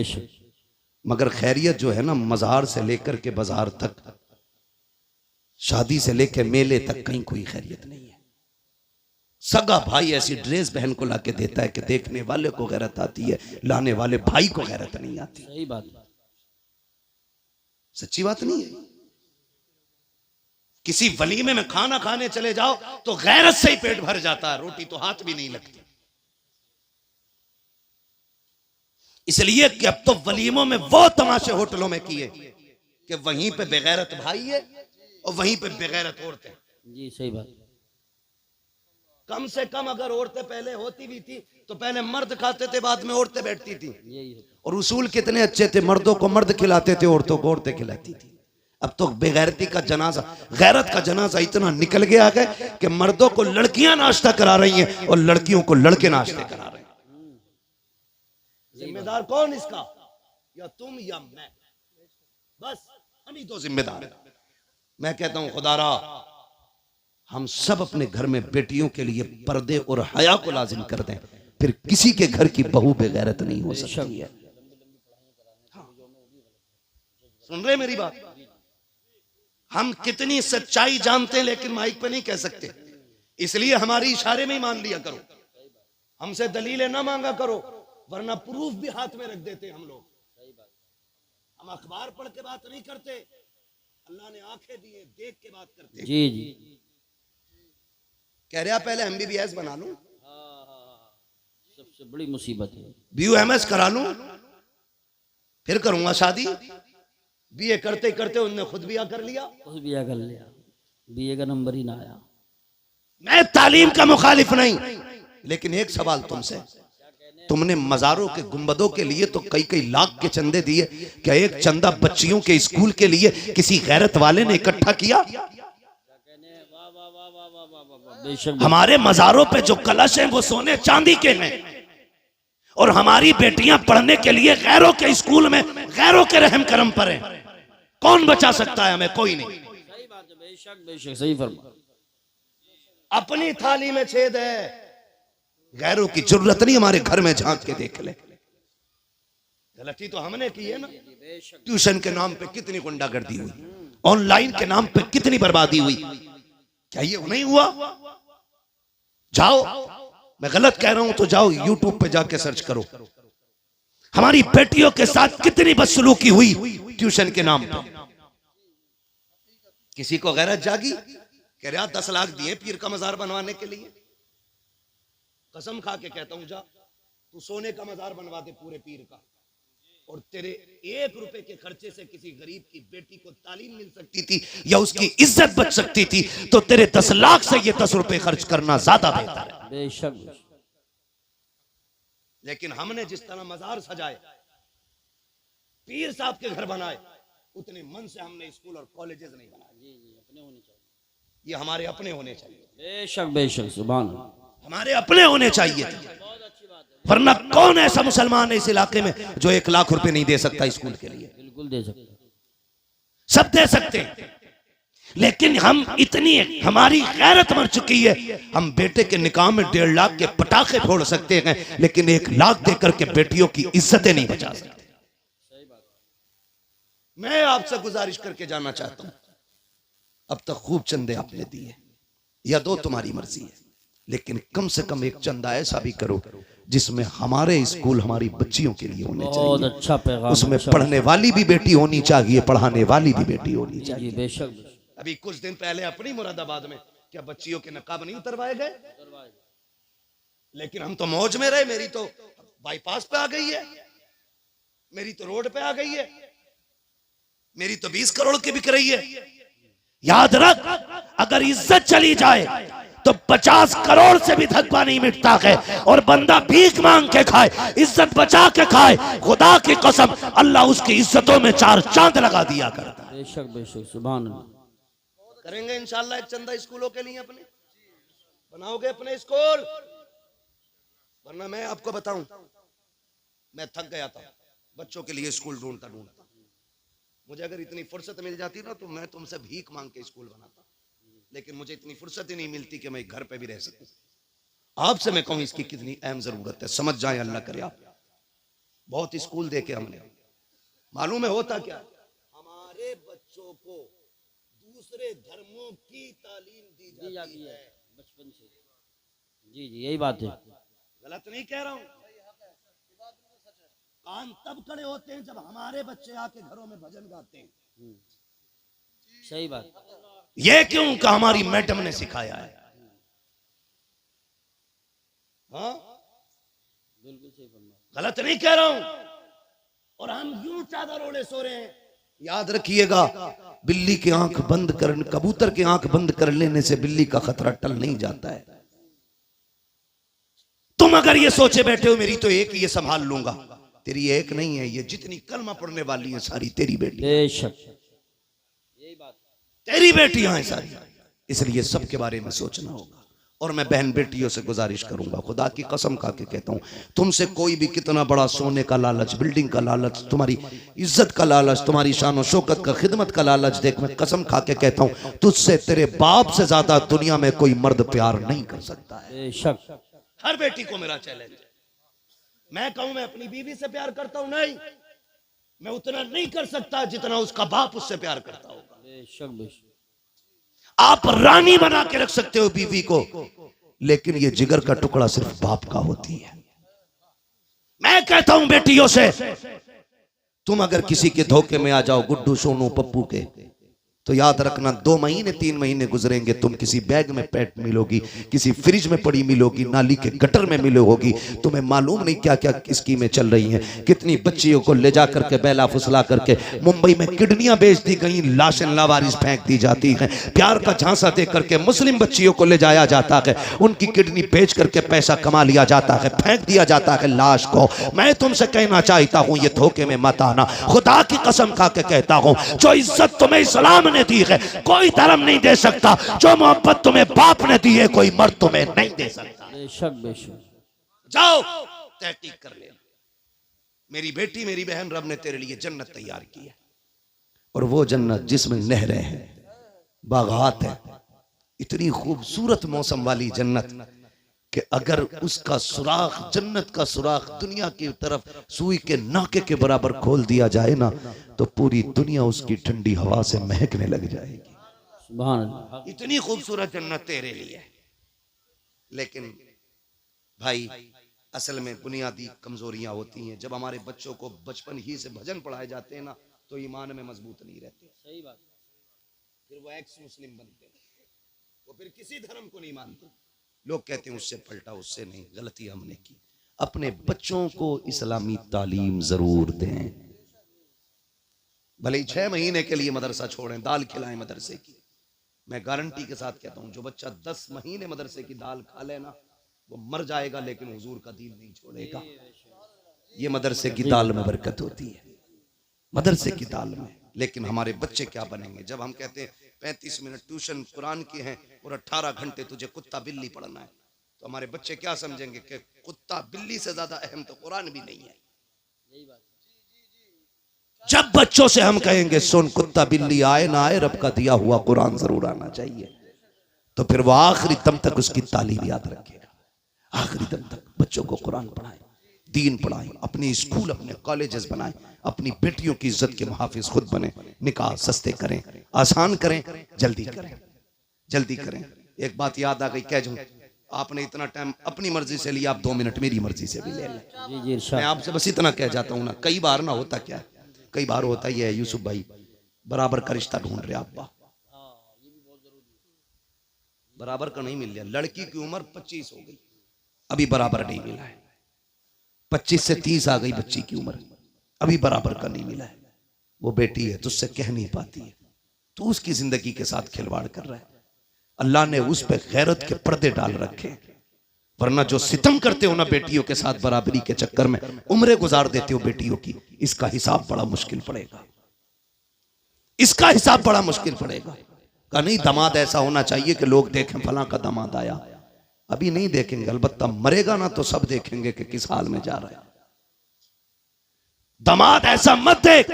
मगर खैरियत जो है ना, मज़ार से लेकर के बाजार तक, शादी से लेकर मेले तक, कहीं कोई खैरियत नहीं है। सगा भाई ऐसी ड्रेस बहन को लाके देता है कि देखने वाले को गैरत आती है, लाने वाले भाई को गैरत नहीं आती। सही बात, सच्ची बात नहीं है। किसी वलीमे में खाना खाने चले जाओ तो गैरत से ही पेट भर जाता है, रोटी तो हाथ भी नहीं लगती। इसलिए कि अब तो वलीमों में वो तमाशे होटलों में किए कि वहीं पे बेगैरत भाई है और वहीं पे बेगैरत औरतें। जी सही बात। कम से कम अगर औरतें पहले होती भी थी तो पहले मर्द खाते थे, बाद में औरतें बैठती थी। यही होता। और उसूल कितने अच्छे थे, मर्दों को मर्द खिलाते थे, औरतों को औरतें खिलाती थी। अब तो बेगैरती का जनाजा, गैरत का जनाजा इतना निकल गया है कि मर्दों को लड़कियां नाश्ता करा रही हैं और लड़कियों को लड़के नाश्ते करा रहे हैं। जिम्मेदार कौन इसका? या तुम या मैं, बस हम ही तो जिम्मेदार हैं। मैं कहता हूं खुदारा हम सब अपने घर में बेटियों के लिए पर्दे और हया को लाजिम कर दें, फिर किसी के घर की बहू बेगैरत नहीं हो सकती है। सुन रहे मेरी बात? हम कितनी सच्चाई जानते हैं लेकिन माइक पे नहीं कह सकते, इसलिए हमारी इशारे में ही मान लिया करो। हमसे दलीलें ना मांगा करो, वरना प्रूफ भी हाथ में रख देते हम लोग। हम अखबार पढ़ के बात नहीं करते, अल्लाह ने आंखें दी है, देख के बात करते हैं। जी जी। कह रहा पहले MBBS बना लूं, सबसे बड़ी मुसीबत है। BUMS करा लूं, फिर करूंगा शादी। BA करते करते उनने खुद बिया कर लिया, खुद बिया कर लिया, BA का नंबर ही ना आया। मैं तालीम का मुखालिफ नहीं, लेकिन एक सवाल तुमसे, तुमने मजारों के गुंबदों के लिए तो कई कई लाख के चंदे दिए, क्या एक चंदा बच्चियों के स्कूल के लिए किसी गैरत वाले ने इकट्ठा किया? हमारे मजारों पे जो कलश हैं वो सोने चांदी के हैं, और हमारी बेटियां पढ़ने के लिए गैरों के स्कूल में गैरों के रहम करम पर हैं। कौन बचा सकता है हमें? कोई नहीं। सही बात है, बेशक बेशक सही फरमा। अपनी थाली में छेद है, गैरों की जरूरत नहीं हमारे घर में झांक के देख ले। गलती तो हमने की है ना। ट्यूशन के नाम पे कितनी गुंडागर्दी हुई, ऑनलाइन के नाम पे कितनी बर्बादी हुई, क्या ये नहीं हुआ? जाओ, मैं गलत कह रहा हूं तो जाओ YouTube पे जाके सर्च करो, हमारी बेटियों के साथ कितनी बदसलूकी हुई ट्यूशन के नाम पे। किसी को गैरत जागी? कह रहा 10 लाख दिए पीर का मजार बनवाने के लिए। कसम खा के कहता हूं, जा तू सोने का मजार बनवा दे पूरे पीर का, और तेरे 1 रुपए के खर्चे से किसी गरीब की बेटी को तालीम मिल सकती थी या उसकी इज्जत बच सकती थी, तो तेरे 10 लाख से ये 10 रुपए खर्च करना ज्यादा बेहतर है। बेशक। लेकिन हमने जिस तरह मजार सजाए, पीर साहब के घर बनाए, उतने मन से हमने स्कूल और कॉलेजेस नहीं बनाए। अपने होने चाहिए, ये हमारे अपने होने चाहिए। बेशक बेशक, सुभान अल्लाह, हमारे अपने होने चाहिए, वरना कौन ऐसा मुसलमान है इस इलाके में जो 1 लाख रुपए नहीं दे सकता स्कूल के लिए? बिल्कुल दे सकते, सब दे सकते हैं, लेकिन हम इतनी, हमारी गैरत मर चुकी है, हम बेटे के निकाह में 1.5 लाख के पटाखे फोड़ सकते हैं, लेकिन 1 लाख देकर के बेटियों की इज्जतें नहीं बचा सकते। मैं आपसे गुजारिश करके जाना चाहता हूं, अब तक खूब चंदे आपने दिए या दो, तुम्हारी मर्जी है, लेकिन कम से कम एक चंदा ऐसा भी करो जिसमें हमारे स्कूल हमारी बच्चियों के लिए होने चाहिए। बहुत अच्छा पैगाम, उसमें पढ़ने वाली भी बेटी होनी चाहिए, पढ़ाने वाली भी बेटी होनी चाहिए। बेशक। अभी कुछ दिन पहले अपनी मुरादाबाद में क्या बच्चियों के नकाब नहीं उतरवाए गए? लेकिन हम तो मौज में रहे। मेरी तो बाईपास पे आ गई है, मेरी तो रोड पे आ गई है, मेरी तो 20 करोड़ की बिक रही है। याद रख, अगर इज्जत चली जाए तो 50 करोड़ से भी धब्बा नहीं मिटता है, और बंदा भीख मांग के खाए, इज्जत बचा के खाए, खुदा की कसम अल्लाह उसकी इज्जतों में 4 चांद लगा दिया करता है। बेशक बेशक, सुभान अल्लाह। करेंगे इंशाल्लाह एक चंदा स्कूलों के लिए, अपने बनाओगे अपने स्कूल, वरना मैं आपको बताऊं, मैं थक गया था बच्चों के लिए स्कूल ढूंढता। मुझे अगर इतनी फुर्सत मिल जाती ना तो मैं तुमसे भीख मांग के स्कूल बनाता, लेकिन मुझे इतनी फुर्सत ही नहीं मिलती कि मैं घर पे भी रह सकूं। आपसे मैं कहूं इसकी कितनी अहम जरूरत है, समझ जाए, अल्लाह करे। आप बहुत स्कूल देखे हमने, मालूम है होता क्या, हमारे बच्चों को दूसरे धर्मों की तालीम दी जाती है बचपन से। जी जी, यही बात है, गलत नहीं कह रहा हूं। कान तब खड़े होते हैं जब हमारे बच्चे आके घरों में भजन गाते हैं। सही बात। ये क्यों कि हमारी मैडम ने सिखाया है। हाँ, गलत नहीं कह रहा हूं। और हम यूं चादर ओढ़े सो रहे हैं। याद रखिएगा, बिल्ली की आंख बंद कर, कबूतर की आंख बंद कर लेने से बिल्ली का खतरा टल नहीं जाता है। तुम अगर ये सोचे बैठे हो मेरी तो एक ही ये संभाल लूंगा, तेरी एक नहीं है, ये जितनी कलमा पढ़ने वाली है सारी तेरी बेटी, बेशक तेरी बेटियां हैं सारी। इसलिए सबके बारे में सोचना होगा। और मैं बहन बेटियों से गुजारिश करूंगा, खुदा की कसम खा के कहता हूं, तुमसे कोई भी कितना बड़ा सोने का लालच, बिल्डिंग का लालच, तुम्हारी इज्जत का लालच, तुम्हारी शान और शौकत का, खिदमत का लालच देख, मैं कसम खा के कहता हूं तुझसे तेरे बाप से ज्यादा दुनिया में कोई मर्द प्यार नहीं कर सकता है। बेशक हर बेटी को मेरा चैलेंज है। मैं कहूं मैं अपनी बीवी से प्यार करता हूं, नहीं, मैं उतना नहीं कर सकता जितना उसका बाप उससे प्यार करता होगा। बेशक बेशक। आप रानी बना के रख सकते हो बीवी को, लेकिन ये जिगर का टुकड़ा सिर्फ बाप का होती है। मैं कहता हूं बेटियों से, तुम अगर किसी के धोखे में आ जाओ, गुड्डू सोनू पप्पू के, तो याद रखना 2 महीने 3 महीने गुजरेंगे, तुम किसी बैग में पैट मिलोगी, किसी फ्रिज में पड़ी मिलोगी, नाली के गटर में मिलोगी। तुम्हें मालूम नहीं क्या क्या स्कीमें चल रही हैं। कितनी बच्चियों को ले जा करके बेला फुसला करके मुंबई में किडनियां बेच दी गई, लाशें लावारिस फेंक दी जाती हैं। प्यार का झांसा दे करके मुस्लिम बच्चियों को ले जाया जाता है, उनकी किडनी बेच करके पैसा कमा लिया जाता है, फेंक दिया जाता है लाश को। मैं तुमसे कहना चाहता हूं ये धोखे में मत आना। खुदा की कसम खा के कहता हूं, जो इज्जत तुम्हें इस्लाम ने दी है कोई धर्म नहीं दे सकता, जो मोहब्बत तुम्हें बाप ने दी है कोई मर्द तुम्हें नहीं दे सकता। बेशक बेशक। जाओ तहकीक कर ले। मेरी बेटी मेरी बहन, रब ने तेरे लिए जन्नत तैयार की है, और वो जन्नत जिसमें नहरें हैं, बागात है, इतनी खूबसूरत मौसम वाली जन्नत कि अगर उसका सुराख, जन्नत का सुराख दुनिया की तरफ सुई के नाके के बराबर खोल दिया जाए ना, तो पूरी दुनिया उसकी ठंडी हवा से महकने लग जाएगी। सुभान अल्लाह। इतनी खूबसूरत जन्नत तेरे लिए। लेकिन भाई असल में बुनियादी कमजोरियां होती हैं। जब हमारे बच्चों को बचपन ही से भजन पढ़ाए जाते हैं ना, तो ईमान में मजबूत नहीं रहते। सही बात। फिर वो एक्स मुस्लिम बनते हैं, वो फिर किसी धर्म को नहीं मानते। लोग कहते हैं उससे पलटा, उससे नहीं, गलती हमने की। अपने बच्चों को इस्लामी तालीम जरूर दें, भले ही 6 महीने के लिए मदरसा छोड़ें, दाल खिलाएं मदरसे की। मैं गारंटी के साथ कहता हूं, जो बच्चा 10 महीने मदरसे की दाल खा लेना, वो मर जाएगा लेकिन हुजूर का दीन नहीं छोड़ेगा। ये मदरसे की दाल में बरकत होती है, मदरसे की दाल में। लेकिन हमारे बच्चे क्या बनेंगे जब हम कहते हैं 35 मिनट ट्यूशन कुरान की है और 18 घंटे तुझे कुत्ता बिल्ली पढ़ना है, तो हमारे बच्चे क्या समझेंगे कि कुत्ता बिल्ली से ज्यादा अहम तो कुरान भी नहीं है। जब बच्चों से हम कहेंगे सुन, कुत्ता बिल्ली आए ना आए, रब का दिया हुआ कुरान जरूर आना चाहिए, तो फिर वो आखिरी दम तक उसकी तालीम याद रखेगा। आखिरी दम तक बच्चों को कुरान पढ़ाएं, दीन पढ़ाएं, अपने स्कूल अपने कॉलेजेस बनाएं, अपनी बेटियों की इज्जत के मुहाफिज खुद बने। निकाह सस्ते करें, आसान करें, जल्दी करें, जल्दी करें। एक बात याद आ गई, कह दूं, आपने इतना टाइम अपनी मर्जी से लिया, आप 2 मिनट मेरी मर्जी से भी ले लें। जी जी मैं आपसे बस इतना कह जाता हूं ना, कई बार ना होता क्या है, कई बार होता ही है यूसुफ भाई, बराबर का रिश्ता ढूंढ रहे आप, बराबर का नहीं मिल गया। लड़की की उम्र 25 हो गई, अभी बराबर नहीं मिला है। 25 से 30 आ गई बच्ची की उम्र, अभी बराबर का नहीं मिला है। वो बेटी है, तुझसे कह नहीं पाती है, तू उसकी जिंदगी के साथ खिलवाड़ कर रहा है। अल्लाह ने उस पे गैरत के पर्दे डाल रखे, वरना जो सितम करते हो ना बेटियों के साथ बराबरी के चक्कर में, उम्रें गुजार देते हो बेटियों की, इसका हिसाब बड़ा मुश्किल पड़ेगा, इसका हिसाब बड़ा मुश्किल पड़ेगा। का नहीं, दामाद ऐसा होना चाहिए कि लोग देखें फलां का दामाद आया। अभी नहीं देखेंगे, अलबत्ता मरेगा ना तो सब देखेंगे कि किस हाल में जा रहा है। दामाद ऐसा मत देख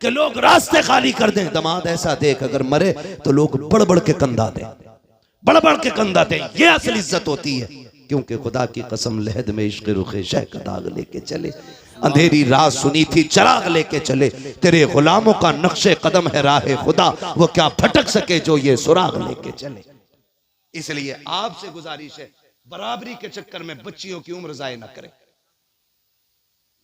कि लोग रास्ते खाली कर दें, दामाद ऐसा देख अगर मरे तो लोग बड़ बड़ के कंधा दें, बड़ बड़ के कंधा दें। ये असल इज्जत होती है, क्योंकि खुदा की कसम लहद में इश्क रुखे शह का दाग लेके चले, अंधेरी रात सुनी थी चराग लेके चले, तेरे गुलामों का नक्शे कदम है राहे खुदा, वो क्या भटक सके जो ये सुराग लेके चले। इसलिए आपसे गुजारिश है, बराबरी के चक्कर में बच्चियों की उम्र जाया ना करें,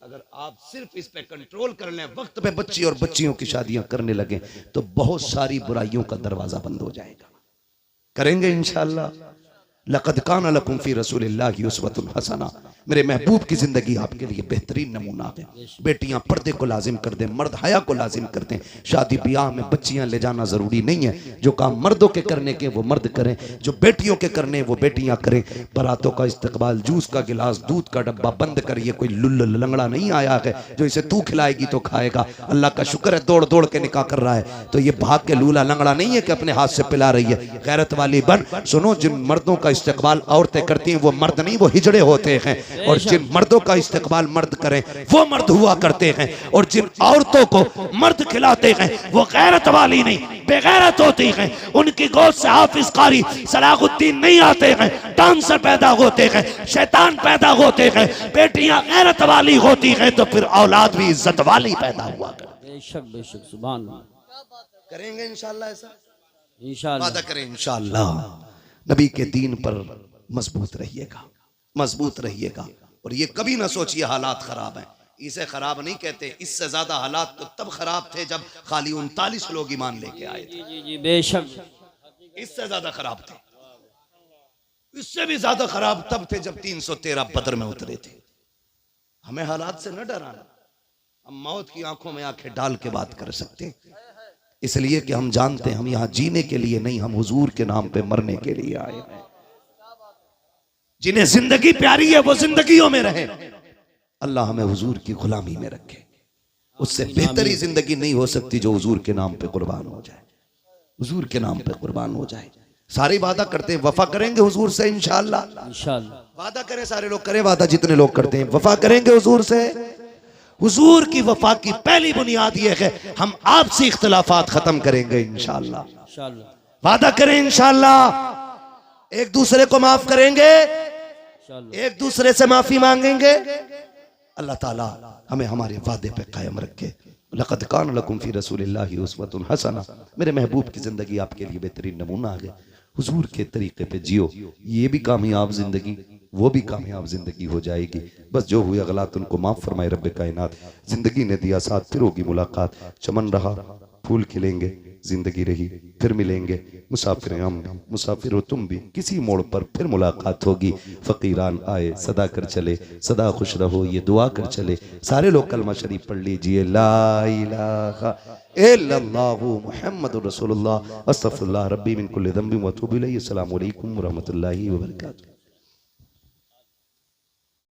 अगर आप सिर्फ इस पे कंट्रोल कर लें, वक्त पे बच्ची और बच्चियों की शादियां करने लगे तो बहुत सारी बुराइयों का दरवाजा बंद हो जाएगा। करेंगे इंशाअल्लाह। लक़द काना लकुम फ़ी रसूलिल्लाहि उस्वतुन हसना। मेरे महबूब की जिंदगी आपके लिए बेहतरीन नमूना है। बेटियां पर्दे को लाजिम कर दें, मर्द हया को लाजिम कर दें। शादी ब्याह में बच्चियां ले जाना जरूरी नहीं है। जो काम मर्दों के करने के वो मर्द करें, जो बेटियों के करने वो बेटियां करें। बारातों का इस्तकबाल, जूस का गिलास, दूध का डब्बा बंद करिए। कोई लुल्ल लंगड़ा नहीं आया है जो इसे तू खिलाएगी तो खाएगा। अल्लाह का शुक्र है दौड़ दौड़ के निकाह कर रहा है, तो ये भाग के लूला लंगड़ा नहीं है कि अपने हाथ से पिला रही है। गैरत वाली बन। सुनो, जिन मर्दों का इस्तकबाल औरतें करती हैं वो मर्द नहीं, वो हिजड़े होते हैं। और जिन मर्दों का इस्तकबाल मर्द करें वो मर्द हुआ करते हैं। और जिन औरतों को मर्द खिलाते हैं वो गैरत वाली नहीं, बेगैरत होती हैं। उनकी गोद से हाफिज कारी सलाहुद्दीन नहीं आते हैं, डांसर पैदा होते हैं, शैतान पैदा होते हैं। बेटियां गैरत वाली होती हैं तो फिर औलाद भी इज्जत वाली पैदा हुआ करती। बेशक बेशक, सुभान अल्लाह। करेंगे इंशाअल्लाह ऐसा, इंशाअल्लाह वादा करें इंशाअल्लाह। नबी के दीन पर मजबूत रहिएगा, मजबूत रहिएगा। और ये कभी ना सोचिए हालात खराब हैं, इसे खराब नहीं कहते। इससे ज्यादा हालात तो तब खराब थे जब खाली 39 लोग ईमान लेके आए थे। जी जी बेशक, इससे ज्यादा खराब थे। इससे भी ज्यादा खराब तब थे जब 313 बदर में उतरे थे। हमें हालात से न डराना, हम मौत की आंखों में आंखें डाल के बात कर सकते हैं, इसलिए कि हम जानते हैं हम यहां जीने के लिए नहीं, हम हुजूर के नाम पे मरने के लिए आए हैं। जिन्हें जिंदगी प्यारी है वो जिंदगियों में रहे। अल्लाह हमें हुजूर की गुलामी में रखे। उससे बेहतरी जिंदगी नहीं हो सकती जो हुजूर के नाम पे कुर्बान हो जाए, हुजूर के नाम पे कुर्बान हो जाए। सारे वादा करते हैं वफा करेंगे हुजूर से इंशाअल्लाह। इंशाअल्लाह वादा करें, सारे लोग करें वादा, जितने लोग करते हैं वफा करेंगे हुजूर से। हुजूर की वफा की पहली बुनियाद यह है हम आपसी इख्तिलाफात खत्म करेंगे इंशाअल्लाह। इंशाअल्लाह वादा करें इंशाअल्लाह। एक दूसरे को माफ करेंगे, इंशाअल्लाह। एक दूसरे से माफी मांगेंगे। अल्लाह ताला हमें हमारे वादे पे कायम रखे। लक़द कान लकुम फ़ी रसूलिल्लाहि उस्वतुन हसना। मेरे महबूब की जिंदगी आपके लिए बेहतरीन नमूना है। हुजूर के तरीके पे जियो, ये भी कामयाब जिंदगी, वो भी कामयाब जिंदगी हो जाएगी। बस जो हुए गलत उनको माफ फरमाए रब्बे कायनात। जिंदगी ने दिया साथ, फिर होगी मुलाकात। चमन रहा, फूल खिलेंगे, जिंदगी रही, फिर मिलेंगे। मुसाफिर हम भी, मुसाफिर हो तुम भी, किसी मोड़ पर फिर मुलाकात होगी। फकीरान आए सदा कर चले, सदा खुश रहो ये दुआ कर चले। सारे लोग कलमा शरीफ पढ़ लीजिए, ला इलाहा इल्लल्लाहु मुहम्मदुर रसूलुल्लाह, अस्तगफिरुल्लाह रब्बी मिन कुल्लि ज़ंबिन व अतूबु इलैहि। अस्सलामु अलैकुम व रहमतुल्लाहि व बरकातुहू।